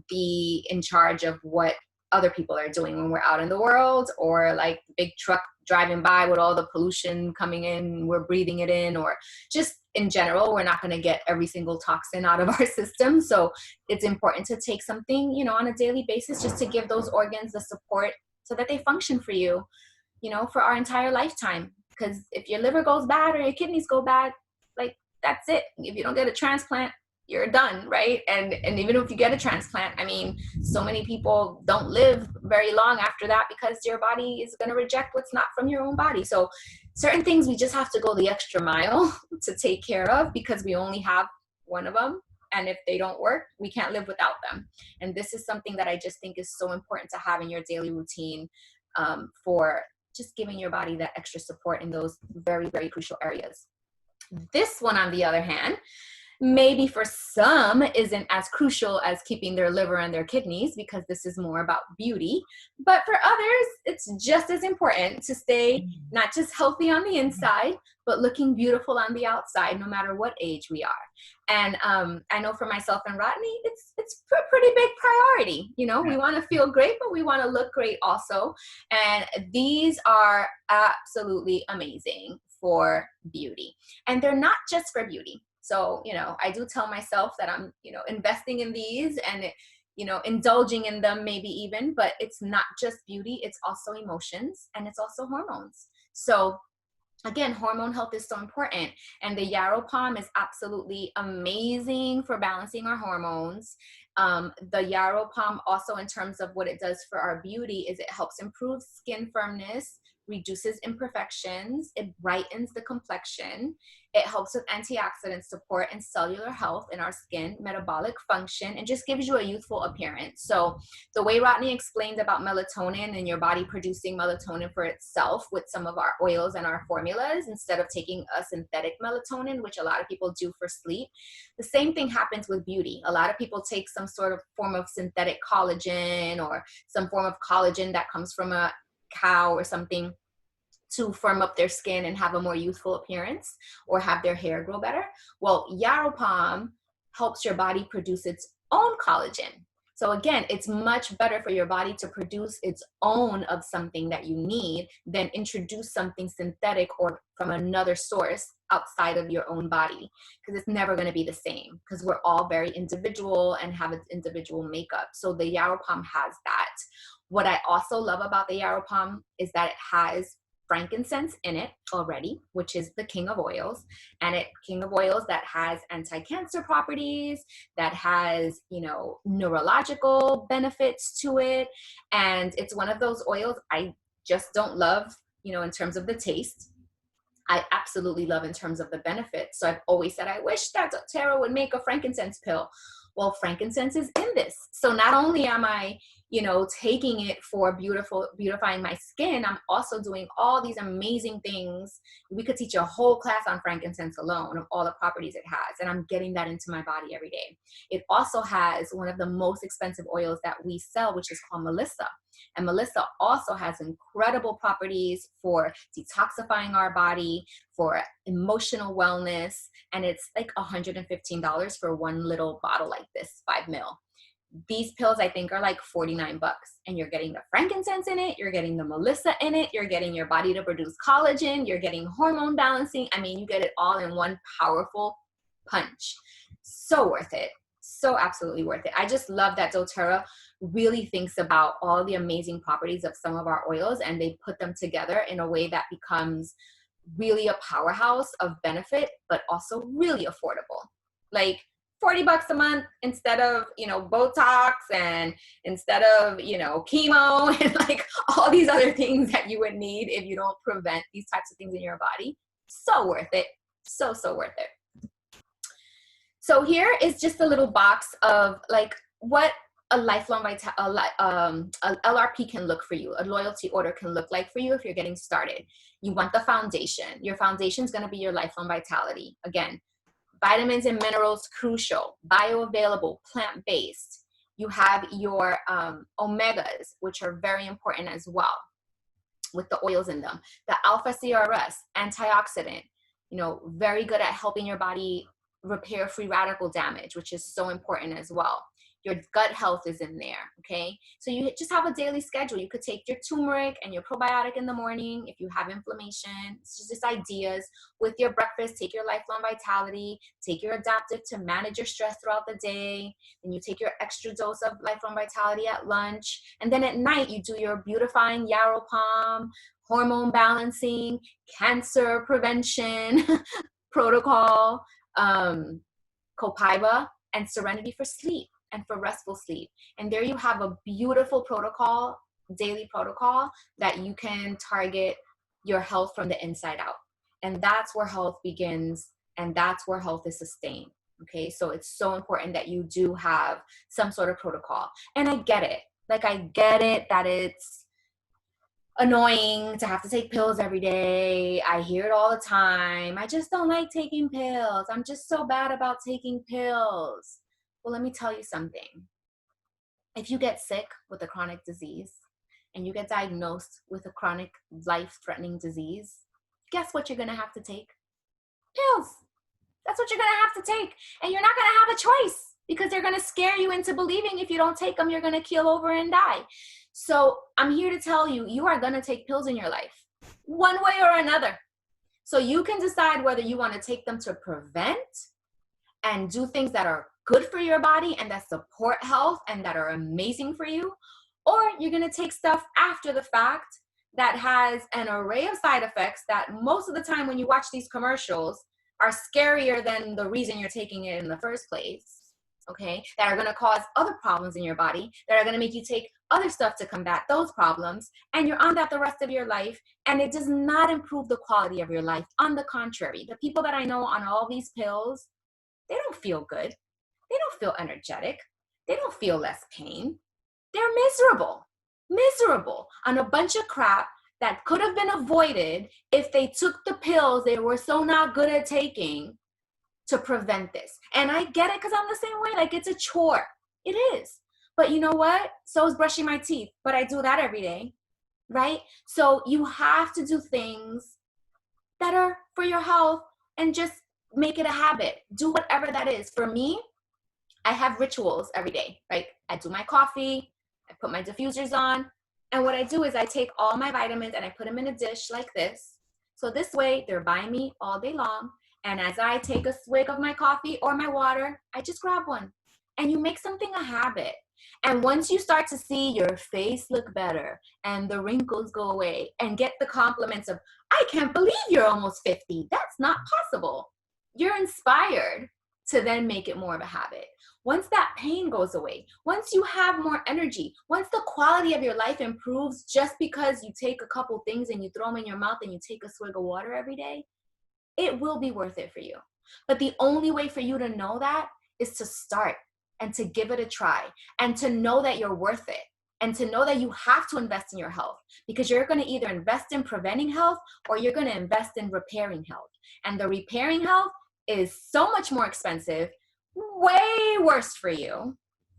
be in charge of what other people are doing when we're out in the world, or like big truck driving by with all the pollution coming in, we're breathing it in, or just in general, we're not going to get every single toxin out of our system. So it's important to take something, on a daily basis, just to give those organs the support so that they function for you, for our entire lifetime. Because if your liver goes bad or your kidneys go bad, like that's it. If you don't get a transplant, you're done, right? And even if you get a transplant, I mean, so many people don't live very long after that because your body is going to reject what's not from your own body. So certain things we just have to go the extra mile to take care of because we only have one of them. And if they don't work, we can't live without them. And this is something that I just think is so important to have in your daily routine, for just giving your body that extra support in those very, very crucial areas. This one, on the other hand, maybe for some isn't as crucial as keeping their liver and their kidneys, because this is more about beauty. But for others, it's just as important to stay not just healthy on the inside, but looking beautiful on the outside, no matter what age we are. And I know for myself and Rodney, it's a pretty big priority. You know, we want to feel great, but we want to look great also. And these are absolutely amazing for beauty. And they're not just for beauty. So, you know, I do tell myself that I'm, you know, investing in these and, you know, indulging in them maybe even, but it's not just beauty, it's also emotions and it's also hormones. So again, hormone health is so important. And the Yarrow Pom is absolutely amazing for balancing our hormones. The Yarrow Pom also, in terms of what it does for our beauty, is it helps improve skin firmness, reduces imperfections, it brightens the complexion, it helps with antioxidant support and cellular health in our skin, metabolic function, and just gives you a youthful appearance. So the way Rodney explained about melatonin and your body producing melatonin for itself with some of our oils and our formulas, instead of taking a synthetic melatonin, which a lot of people do for sleep, the same thing happens with beauty. A lot of people take some sort of form of synthetic collagen or some form of collagen that comes from a cow or something to firm up their skin and have a more youthful appearance or have their hair grow better. Well, Yarrow Pom helps your body produce its own collagen. So again, it's much better for your body to produce its own of something that you need than introduce something synthetic or from another source outside of your own body, because it's never going to be the same, because we're all very individual and have its individual makeup. So the Yarrow Pom has that. What I also love about the Yarrow Pom is that it has frankincense in it already, which is the king of oils, and king of oils that has anti-cancer properties, that has, you know, neurological benefits to it. And it's one of those oils I just don't love, you know, in terms of the taste. I absolutely love in terms of the benefits. So I've always said, I wish that doTERRA would make a frankincense pill. Well, frankincense is in this. So not only am I, you know, taking it for beautifying my skin, I'm also doing all these amazing things. We could teach a whole class on frankincense alone, of all the properties it has, and I'm getting that into my body every day. It also has one of the most expensive oils that we sell, which is called Melissa. And Melissa also has incredible properties for detoxifying our body, for emotional wellness, and it's like $115 for one little bottle like this, 5 ml. These pills, I think, are like $49, and you're getting the frankincense in it, you're getting the Melissa in it, you're getting your body to produce collagen, you're getting hormone balancing. I mean, you get it all in one powerful punch. So worth it. So absolutely worth it. I just love that doTERRA really thinks about all the amazing properties of some of our oils, and they put them together in a way that becomes really a powerhouse of benefit, but also really affordable. Like $40 a month instead of, you know, Botox and instead of, you know, chemo and like all these other things that you would need if you don't prevent these types of things in your body. So worth it. So worth it. So here is just a little box of like what a lifelong a LRP can look for you, a loyalty order can look like for you if you're getting started. You want the foundation. Your foundation is going to be your lifelong vitality. Again, vitamins and minerals, crucial, bioavailable, plant-based. You have your omegas, which are very important as well, with the oils in them. The alpha CRS, antioxidant, you know, very good at helping your body repair free radical damage, which is so important as well. Your gut health is in there, okay? So you just have a daily schedule. You could take your turmeric and your probiotic in the morning if you have inflammation. It's just ideas. With your breakfast, take your lifelong vitality, take your adaptive to manage your stress throughout the day. Then you take your extra dose of lifelong vitality at lunch. And then at night, you do your beautifying Yarrow Pom, hormone balancing, cancer prevention protocol, Copaiba, and Serenity for sleep and for restful sleep. And there you have a beautiful protocol, daily protocol, that you can target your health from the inside out. And that's where health begins, and that's where health is sustained. Okay, so it's so important that you do have some sort of protocol. And I get it. Like, I get it that it's annoying to have to take pills every day. I hear it all the time. I just don't like taking pills. I'm just so bad about taking pills. Well, let me tell you something. If you get sick with a chronic disease and you get diagnosed with a chronic life-threatening disease, guess what you're going to have to take? Pills. That's what you're going to have to take. And you're not going to have a choice because they're going to scare you into believing if you don't take them, you're going to keel over and die. So I'm here to tell you, you are going to take pills in your life, one way or another. So you can decide whether you want to take them to prevent and do things that are good for your body and that support health and that are amazing for you, or you're going to take stuff after the fact that has an array of side effects that most of the time when you watch these commercials are scarier than the reason you're taking it in the first place, okay? That are going to cause other problems in your body, that are going to make you take other stuff to combat those problems, and you're on that the rest of your life, and it does not improve the quality of your life. On the contrary, the people that I know on all these pills, they don't feel good. They don't feel energetic. They don't feel less pain. They're miserable on a bunch of crap that could have been avoided if they took the pills they were so not good at taking to prevent this. And I get it because I'm the same way. Like, it's a chore. It is. But you know what? So is brushing my teeth. But I do that every day, right? So you have to do things that are for your health and just make it a habit. Do whatever that is. For me, I have rituals every day, right? I do my coffee, I put my diffusers on, and what I do is I take all my vitamins and I put them in a dish like this. So this way, they're by me all day long, and as I take a swig of my coffee or my water, I just grab one. And you make something a habit. And once you start to see your face look better and the wrinkles go away and get the compliments of, I can't believe you're almost 50. That's not possible. You're inspired to then make it more of a habit. Once that pain goes away, once you have more energy, once the quality of your life improves just because you take a couple things and you throw them in your mouth and you take a swig of water every day, it will be worth it for you. But the only way for you to know that is to start and to give it a try and to know that you're worth it and to know that you have to invest in your health, because you're going to either invest in preventing health or you're going to invest in repairing health. And the repairing health is so much more expensive, way worse for you,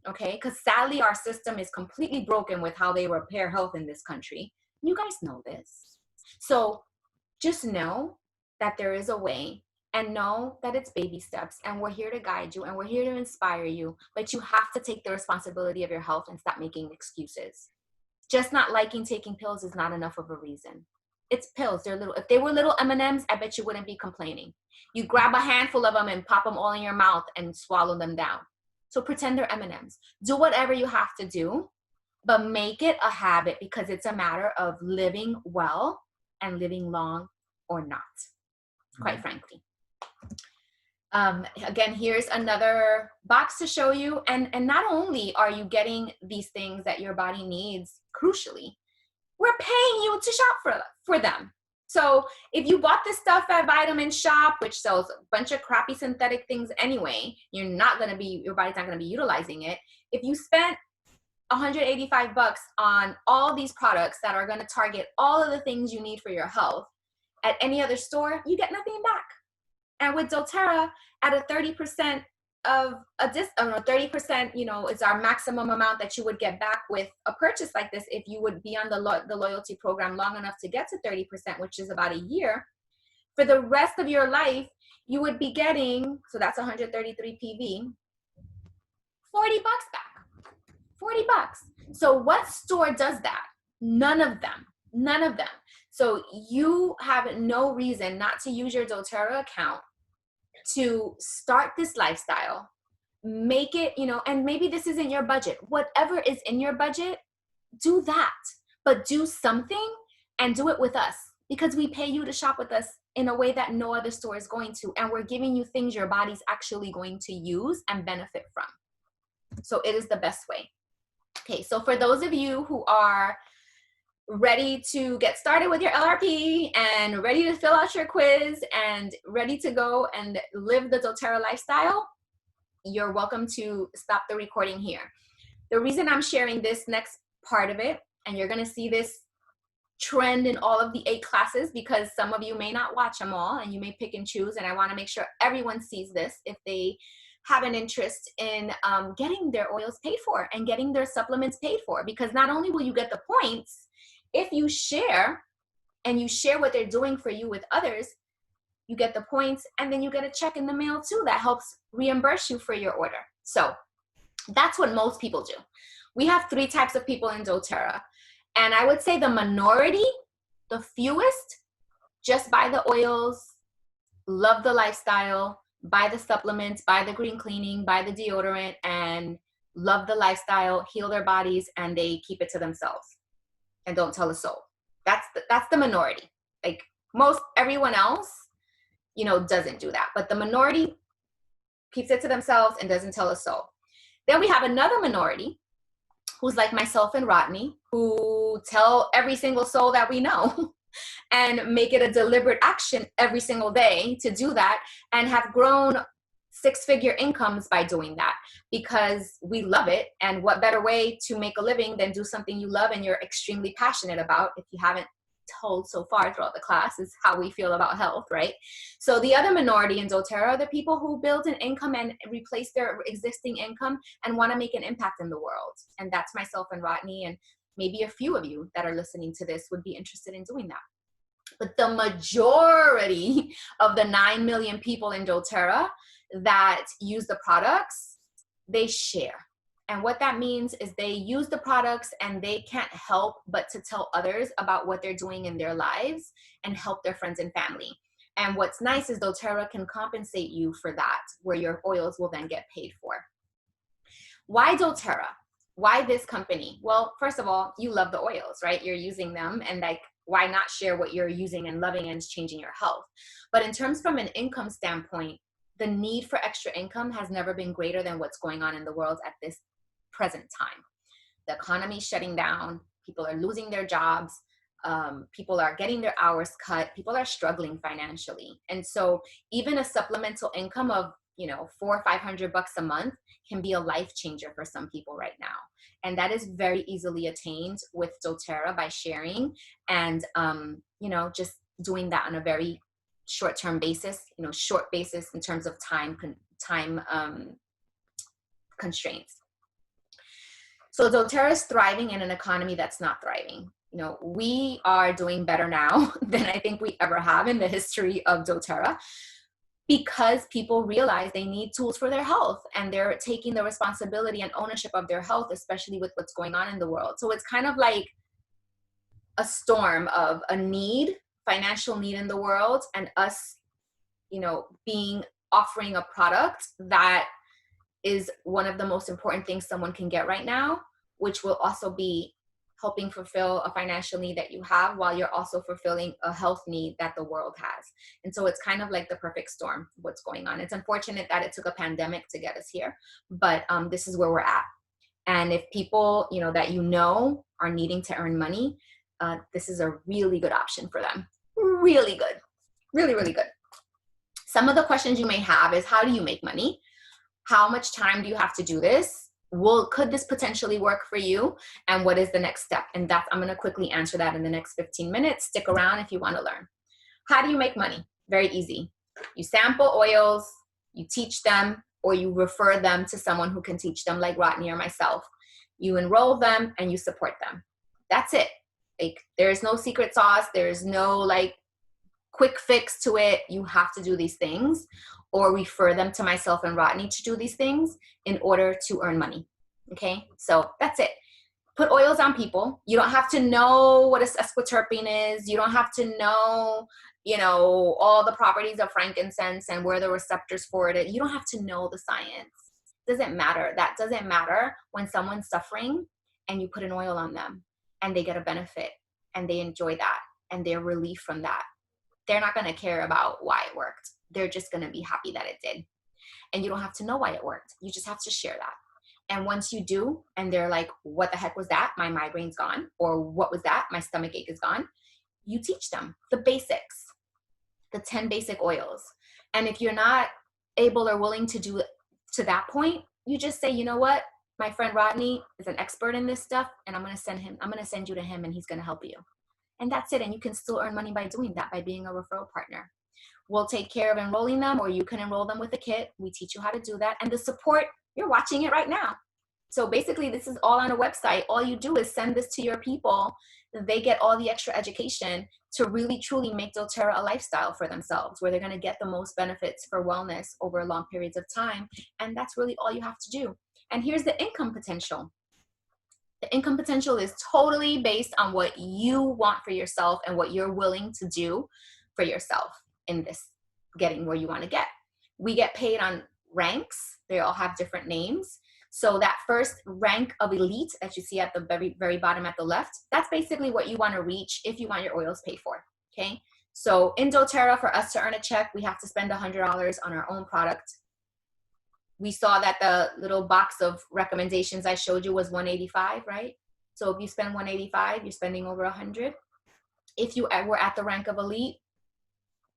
okay? Because sadly, our system is completely broken with how they repair health in this country. You guys know this. So just know that there is a way, and know that it's baby steps, and we're here to guide you and we're here to inspire you, but you have to take the responsibility of your health and stop making excuses. Just not liking taking pills is not enough of a reason. It's pills. They're little. If they were little M&Ms, I bet you wouldn't be complaining. You grab a handful of them and pop them all in your mouth and swallow them down. So pretend they're M&Ms. Do whatever you have to do, but make it a habit, because it's a matter of living well and living long or not, quite frankly. Again, here's another box to show you. And not only are you getting these things that your body needs, crucially, we're paying you to shop for them. So if you bought this stuff at Vitamin Shop, which sells a bunch of crappy synthetic things anyway, your body's not going to be utilizing it. If you spent $185 on all these products that are going to target all of the things you need for your health at any other store, you get nothing back. And with doTERRA, at a 30% of a 30%, it's our maximum amount that you would get back with a purchase like this if you would be on the loyalty program long enough to get to 30%, which is about a year. For the rest of your life, you would be getting, so that's 133 PV, $40 back. $40. So what store does that? None of them. So you have no reason not to use your doTERRA account to start this lifestyle. Make it, and maybe this isn't your budget. Whatever is in your budget, do that. But do something and do it with us, because we pay you to shop with us in a way that no other store is going to. And we're giving you things your body's actually going to use and benefit from. So it is the best way. Okay, so for those of you who are ready to get started with your LRP and ready to fill out your quiz and ready to go and live the doTERRA lifestyle, you're welcome to stop the recording here. The reason I'm sharing this next part of it, and you're going to see this trend in all of the 8 classes, because some of you may not watch them all and you may pick and choose, and I want to make sure everyone sees this if they have an interest in getting their oils paid for and getting their supplements paid for. Because not only will you get the points, if you share and you share what they're doing for you with others, you get the points, and then you get a check in the mail too that helps reimburse you for your order. So that's what most people do. We have 3 types of people in doTERRA. And I would say the minority, the fewest, just buy the oils, love the lifestyle, buy the supplements, buy the green cleaning, buy the deodorant, and love the lifestyle, heal their bodies, and they keep it to themselves and don't tell a soul. That's the minority. Like everyone else, doesn't do that. But the minority keeps it to themselves and doesn't tell a soul. Then we have another minority who's like myself and Rodney, who tell every single soul that we know and make it a deliberate action every single day to do that, and have grown 6-figure incomes by doing that because we love it. And what better way to make a living than do something you love and you're extremely passionate about? If you haven't told so far throughout the class, is how we feel about health, right? So the other minority in doTERRA are the people who build an income and replace their existing income and want to make an impact in the world. And that's myself and Rodney, and maybe a few of you that are listening to this would be interested in doing that. But the majority of the 9 million people in doTERRA that use the products, they share. And what that means is they use the products and they can't help but to tell others about what they're doing in their lives and help their friends and family. And what's nice is doTERRA can compensate you for that, where your oils will then get paid for. Why doTERRA? Why this company? Well, first of all, you love the oils, right? You're using them, and why not share what you're using and loving and it's changing your health? But in terms from an income standpoint, the need for extra income has never been greater than what's going on in the world at this present time. The economy is shutting down. People are losing their jobs. People are getting their hours cut. People are struggling financially. And so even a supplemental income of, $400 or $500 a month can be a life changer for some people right now. And that is very easily attained with doTERRA by sharing and, just doing that on a very short-term basis, short basis in terms of time constraints. So doTERRA is thriving in an economy that's not thriving. We are doing better now than I think we ever have in the history of doTERRA, because people realize they need tools for their health, and they're taking the responsibility and ownership of their health, especially with what's going on in the world. So it's kind of like a storm of a financial need in the world, and us, offering a product that is one of the most important things someone can get right now, which will also be helping fulfill a financial need that you have while you're also fulfilling a health need that the world has. And so it's kind of like the perfect storm of what's going on. It's unfortunate that it took a pandemic to get us here, but this is where we're at. And if people, that are needing to earn money, this is a really good option for them. Really good. Really, really good. Some of the questions you may have is, how do you make money? How much time do you have to do this? Could this potentially work for you? And what is the next step? And I'm going to quickly answer that in the next 15 minutes. Stick around if you want to learn. How do you make money? Very easy. You sample oils, you teach them, or you refer them to someone who can teach them, like Rodney or myself. You enroll them and you support them. That's it. There's no secret sauce. There's no quick fix to it. You have to do these things, or refer them to myself and Rodney to do these things in order to earn money. Okay, so that's it. Put oils on people. You don't have to know what a sesquiterpene is. You don't have to know, all the properties of frankincense and where the receptors for it. You don't have to know the science. Doesn't matter. That doesn't matter when someone's suffering and you put an oil on them and they get a benefit and they enjoy that and they're relieved from that. They're not going to care about why it worked. They're just going to be happy that it did. And you don't have to know why it worked. You just have to share that. And once you do, and they're like, what the heck was that? My migraine's gone. Or what was that? My stomach ache is gone. You teach them the basics, the 10 basic oils. And if you're not able or willing to to that point, you just say, you know what? My friend Rodney is an expert in this stuff, and I'm going to send you to him, and he's going to help you. And that's it. And you can still earn money by doing that, by being a referral partner. We'll take care of enrolling them, or you can enroll them with a kit. We teach you how to do that. And the support, you're watching it right now. So basically, this is all on a website. All you do is send this to your people. They get all the extra education to really, truly make doTERRA a lifestyle for themselves, where they're going to get the most benefits for wellness over long periods of time. And that's really all you have to do. And here's the income potential. The income potential is totally based on what you want for yourself and what you're willing to do for yourself in this getting where you want to get. We get paid on ranks. They all have different names. So that first rank of elite that you see at the very, very bottom at the left, that's basically what you want to reach if you want your oils paid for, okay? So in doTERRA, for us to earn a check, we have to spend $100 on our own product. We saw that the little box of recommendations I showed you was $185, right? So if you spend $185, you're spending over $100. If you were at the rank of elite,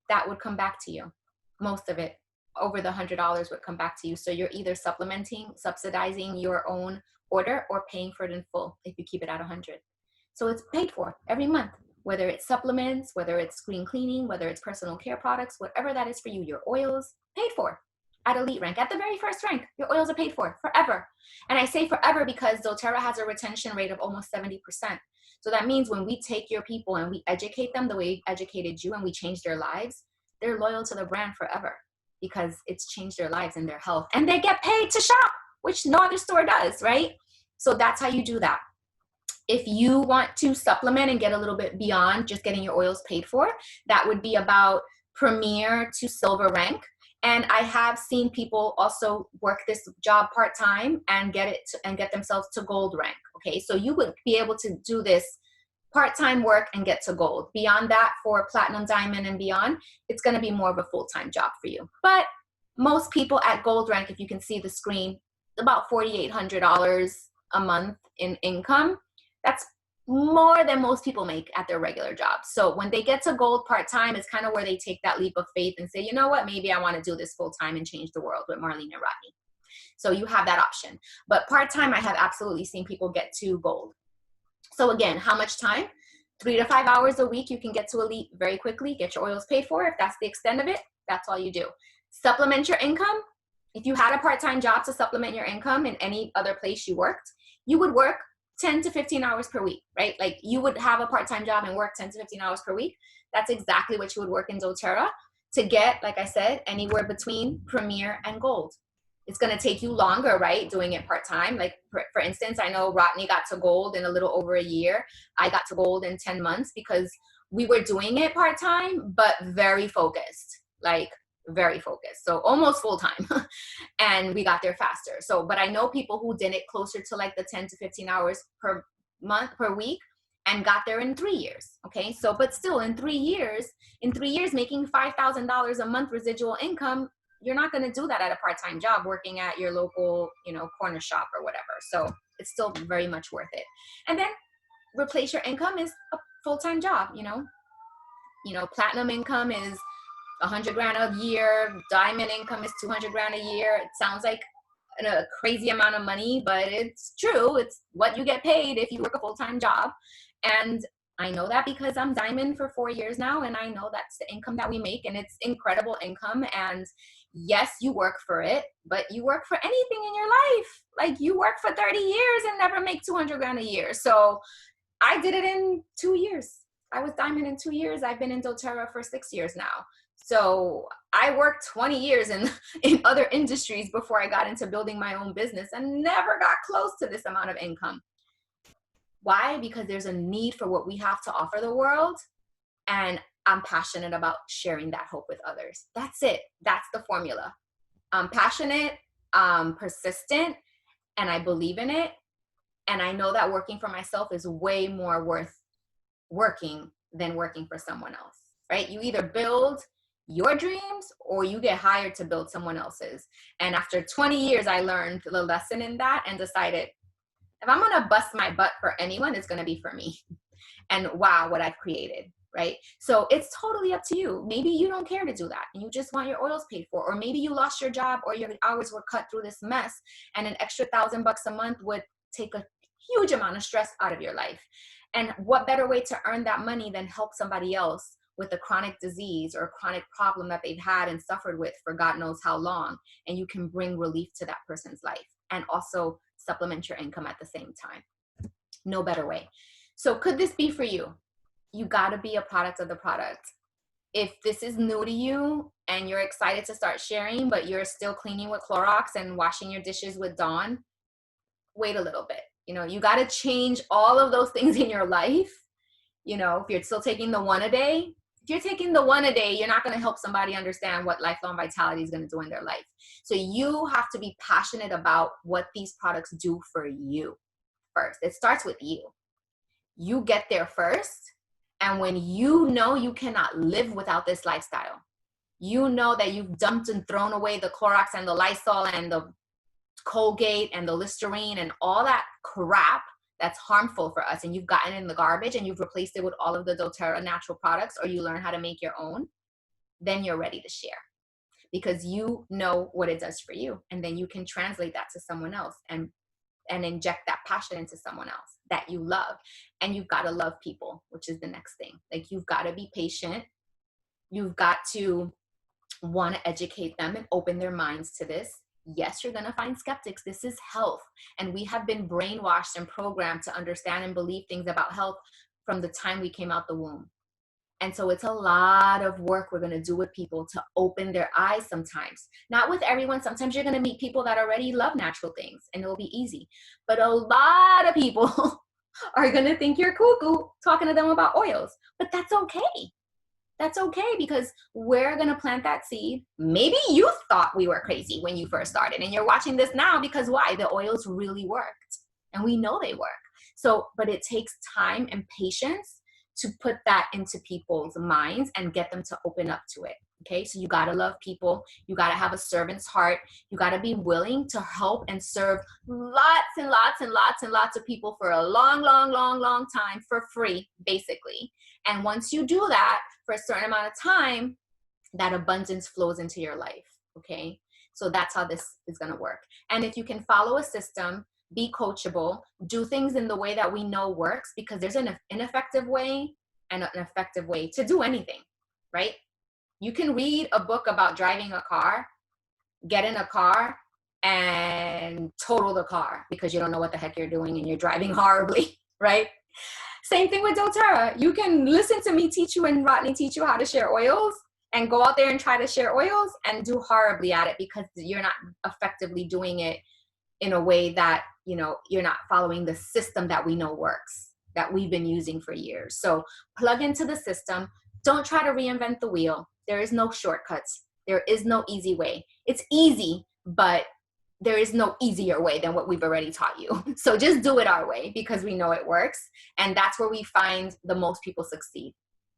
that would come back to you. Most of it, over the $100 would come back to you. So you're either subsidizing your own order, or paying for it in full if you keep it at $100. So it's paid for every month, whether it's supplements, whether it's screen cleaning, whether it's personal care products, whatever that is for you, your oils, paid for. At elite rank, at the very first rank, your oils are paid for forever. And I say forever because doTERRA has a retention rate of almost 70%. So that means when we take your people and we educate them the way we educated you, and we change their lives, they're loyal to the brand forever because it's changed their lives and their health. And they get paid to shop, which no other store does, right? So that's how you do that. If you want to supplement and get a little bit beyond just getting your oils paid for, that would be about premier to silver rank. And I have seen people also work this job part-time and get themselves to gold rank. Okay, so you would be able to do this part-time work and get to gold. Beyond that, for platinum, diamond, and beyond, it's going to be more of a full-time job for you. But most people at gold rank, if you can see the screen, about $4,800 a month in income. That's more than most people make at their regular jobs. So when they get to gold part-time, it's kind of where they take that leap of faith and say, you know what, maybe I want to do this full-time and change the world with Marlene and Rodney. So you have that option. But part-time, I have absolutely seen people get to gold. So again, how much time? 3 to 5 hours a week. You can get to elite very quickly, get your oils paid for. If that's the extent of it, that's all you do. Supplement your income. If you had a part-time job to supplement your income in any other place you worked, you would work 10 to 15 hours per week, right? Like you would have a part-time job and work 10 to 15 hours per week. That's exactly what you would work in doTERRA to get, like I said, anywhere between premier and gold. It's going to take you longer, right? Doing it part-time. Like for instance, I know Rodney got to gold in a little over a year. I got to gold in 10 months because we were doing it part-time, but very focused, like very focused. So almost full-time. And we got there faster. So, but I know people who did it closer to like the 10 to 15 hours per month, per week, and got there in 3 years. Okay. So, but still in 3 years, making $5,000 a month residual income, you're not going to do that at a part-time job working at your local, corner shop or whatever. So it's still very much worth it. And then replace your income is a full-time job, platinum income is $100,000 a year. Diamond income is $200,000 a year. It sounds like a crazy amount of money, but it's true. It's what you get paid if you work a full-time job. And I know that because I'm diamond for 4 years now, and I know that's the income that we make, and it's incredible income. And yes, you work for it, but you work for anything in your life. Like you work for 30 years and never make $200,000 a year. So I did it in 2 years. I was diamond in 2 years. I've been in doTERRA for 6 years now. So I worked 20 years in other industries before I got into building my own business and never got close to this amount of income. Why? Because there's a need for what we have to offer the world. And I'm passionate about sharing that hope with others. That's it. That's the formula. I'm passionate, persistent, and I believe in it. And I know that working for myself is way more worth working than working for someone else, right? You either build your dreams or you get hired to build someone else's. And after 20 years, I learned the lesson in that and decided, if I'm going to bust my butt for anyone, it's going to be for me. And wow, what I've created. right? So it's totally up to you. Maybe you don't care to do that and you just want your oils paid for, or maybe you lost your job or your hours were cut through this mess, and an extra $1,000 a month would take a huge amount of stress out of your life. And what better way to earn that money than help somebody else with a chronic disease or a chronic problem that they've had and suffered with for God knows how long, and you can bring relief to that person's life and also supplement your income at the same time. No better way. So could this be for you? You got to be a product of the product. If this is new to you and you're excited to start sharing, but you're still cleaning with Clorox and washing your dishes with Dawn, wait a little bit. You got to change all of those things in your life. If you're still taking the one a day, if you're taking the one a day, you're not going to help somebody understand what lifelong vitality is going to do in their life. So you have to be passionate about what these products do for you first. It starts with you. You get there first. And when you know you cannot live without this lifestyle, you know that you've dumped and thrown away the Clorox and the Lysol and the Colgate and the Listerine and all that crap that's harmful for us, and you've gotten in the garbage and you've replaced it with all of the doTERRA natural products, or you learn how to make your own, then you're ready to share because you know what it does for you. And then you can translate that to someone else and inject that passion into someone else that you love. And you've got to love people, which is the next thing. Like, you've got to be patient. You've got to want to educate them and open their minds to this. Yes, you're going to find skeptics. This is health. And we have been brainwashed and programmed to understand and believe things about health from the time we came out the womb. And so it's a lot of work we're going to do with people to open their eyes sometimes. Not with everyone. Sometimes you're going to meet people that already love natural things and it'll be easy. But a lot of people are going to think you're cuckoo talking to them about oils. But that's okay. That's okay, because we're going to plant that seed. Maybe you thought we were crazy when you first started and you're watching this now because why? The oils really worked and we know they work. So, but it takes time and patience to put that into people's minds and get them to open up to it. Okay. So you got to love people. You got to have a servant's heart. You got to be willing to help and serve lots and lots and lots and lots of people for a long, long, long, long time for free, basically. And once you do that for a certain amount of time, that abundance flows into your life. Okay. So that's how this is going to work. And if you can follow a system, be coachable, do things in the way that we know works, because there's an ineffective way and an effective way to do anything, right? You can read a book about driving a car, get in a car and total the car because you don't know what the heck you're doing and you're driving horribly, right? Same thing with doTERRA. You can listen to me teach you and Rodney teach you how to share oils and go out there and try to share oils and do horribly at it because you're not effectively doing it in a way that, you're not following the system that we know works, that we've been using for years. So plug into the system. Don't try to reinvent the wheel. There is no shortcuts. There is no easy way. It's easy, but there is no easier way than what we've already taught you. So just do it our way because we know it works. And that's where we find the most people succeed.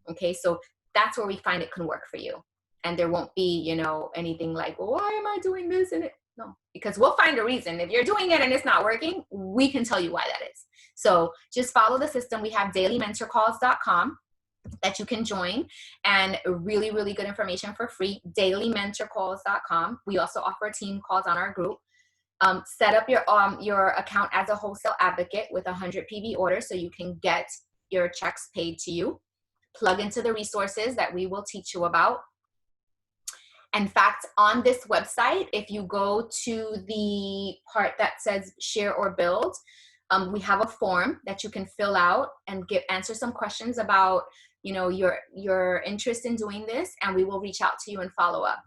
Okay. So that's where we find it can work for you. And there won't be, anything like, well, why am I doing this? And no, because we'll find a reason. If you're doing it and it's not working, we can tell you why that is. So just follow the system. We have dailymentorcalls.com that you can join, and really, really good information for free. dailymentorcalls.com. We also offer team calls on our group. Set up your account as a wholesale advocate with 100 PV orders so you can get your checks paid to you. Plug into the resources that we will teach you about. In fact, on this website, if you go to the part that says share or build, we have a form that you can fill out and answer some questions about, your interest in doing this, and we will reach out to you and follow up.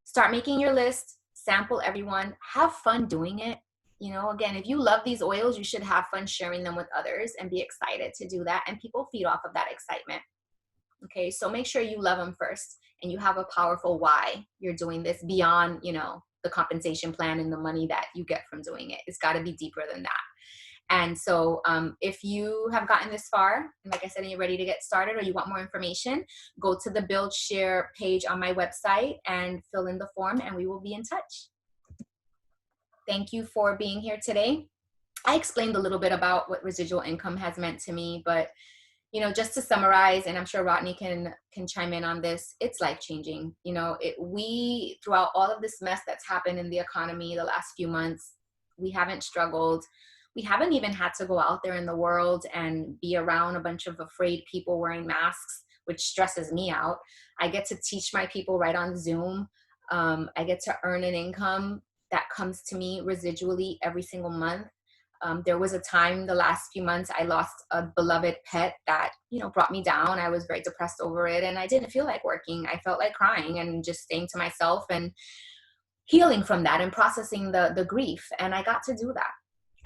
Start making your list, sample everyone, have fun doing it. Again, if you love these oils, you should have fun sharing them with others and be excited to do that. And people feed off of that excitement. Okay, so make sure you love them first and you have a powerful why you're doing this beyond, the compensation plan and the money that you get from doing it. It's got to be deeper than that. And so if you have gotten this far, and like I said, and you're ready to get started or you want more information, go to the Build Share page on my website and fill in the form and we will be in touch. Thank you for being here today. I explained a little bit about what residual income has meant to me, but just to summarize, and I'm sure Rodney can chime in on this, it's life changing. We throughout all of this mess that's happened in the economy the last few months, we haven't struggled. We haven't even had to go out there in the world and be around a bunch of afraid people wearing masks, which stresses me out. I get to teach my people right on Zoom. I get to earn an income that comes to me residually every single month. There was a time the last few months I lost a beloved pet that, brought me down. I was very depressed over it, and I didn't feel like working. I felt like crying and just staying to myself and healing from that and processing the grief. And I got to do that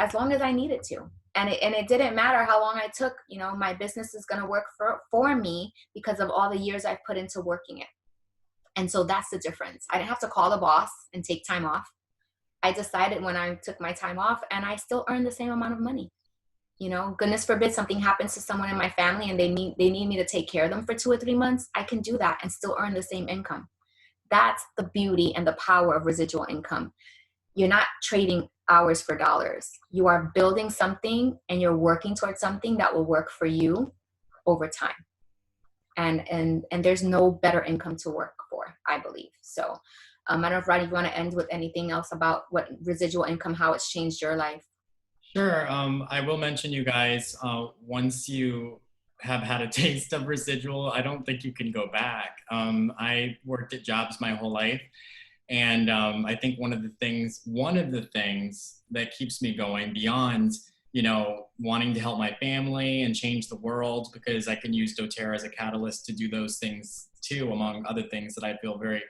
as long as I needed to. And it didn't matter how long I took. My business is going to work for me because of all the years I've put into working it. And so that's the difference. I didn't have to call the boss and take time off. I decided when I took my time off, and I still earn the same amount of money. Goodness forbid something happens to someone in my family and they need me to take care of them for 2 or 3 months. I can do that and still earn the same income. That's the beauty and the power of residual income. You're not trading hours for dollars. You are building something and you're working towards something that will work for you over time. And there's no better income to work for, I believe. So I don't know if Rodney, you want to end with anything else about what residual income, how it's changed your life? Sure. I will mention, you guys, once you have had a taste of residual, I don't think you can go back. I worked at jobs my whole life. And I think one of the things that keeps me going beyond, wanting to help my family and change the world, because I can use doTERRA as a catalyst to do those things too, among other things that I feel very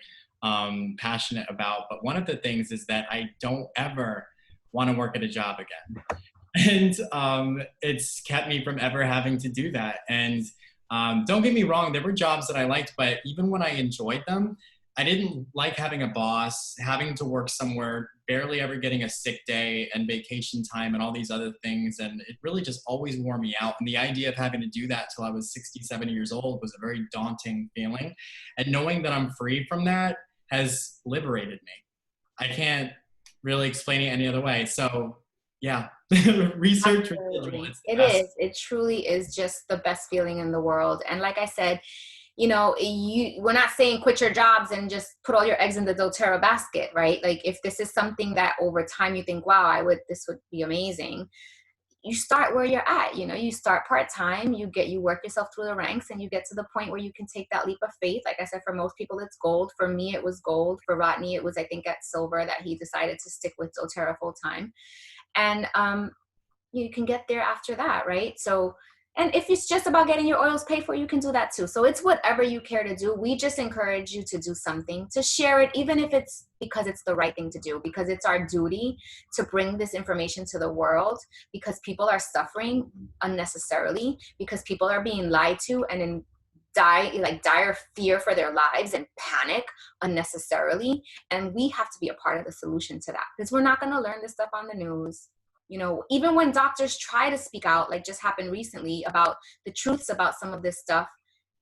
passionate about. But one of the things is that I don't ever want to work at a job again. And it's kept me from ever having to do that. And don't get me wrong, there were jobs that I liked, but even when I enjoyed them, I didn't like having a boss, having to work somewhere, barely ever getting a sick day and vacation time and all these other things. And it really just always wore me out. And the idea of having to do that till I was 60, 70 years old was a very daunting feeling. And knowing that I'm free from that has liberated me. I can't really explain it any other way. So yeah, research. It is. It truly is just the best feeling in the world. And like I said, we're not saying quit your jobs and just put all your eggs in the doTERRA basket, right? Like if this is something that over time you think, wow, this would be amazing. You start where you're at, you start part-time, you work yourself through the ranks, and you get to the point where you can take that leap of faith. Like I said, for most people, it's gold. For me, it was gold. For Rodney, it was, I think, at silver that he decided to stick with doTERRA full time. And you can get there after that, right? So, and if it's just about getting your oils paid for, you can do that too. So it's whatever you care to do. We just encourage you to do something, to share it, even if it's because it's the right thing to do, because it's our duty to bring this information to the world, because people are suffering unnecessarily, because people are being lied to and in dire fear for their lives and panic unnecessarily. And we have to be a part of the solution to that, because we're not going to learn this stuff on the news. Even when doctors try to speak out, like just happened recently, about the truths about some of this stuff,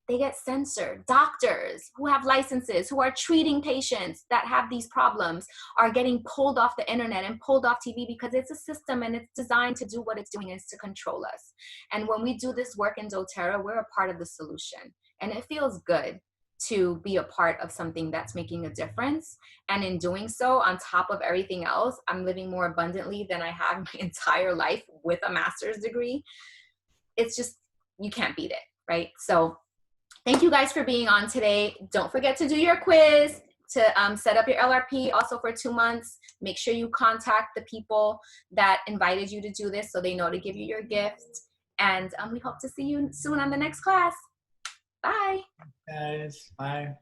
they get censored. Doctors who have licenses, who are treating patients that have these problems, are getting pulled off the internet and pulled off TV, because it's a system and it's designed to do what it's doing, is to control us. And when we do this work in doTERRA, we're a part of the solution. And it feels good to be a part of something that's making a difference. And in doing so, on top of everything else, I'm living more abundantly than I have my entire life with a master's degree. It's just, you can't beat it, right? So thank you guys for being on today. Don't forget to do your quiz to set up your LRP also for 2 months. Make sure you contact the people that invited you to do this so they know to give you your gift. And we hope to see you soon on the next class. Bye. Guys, bye.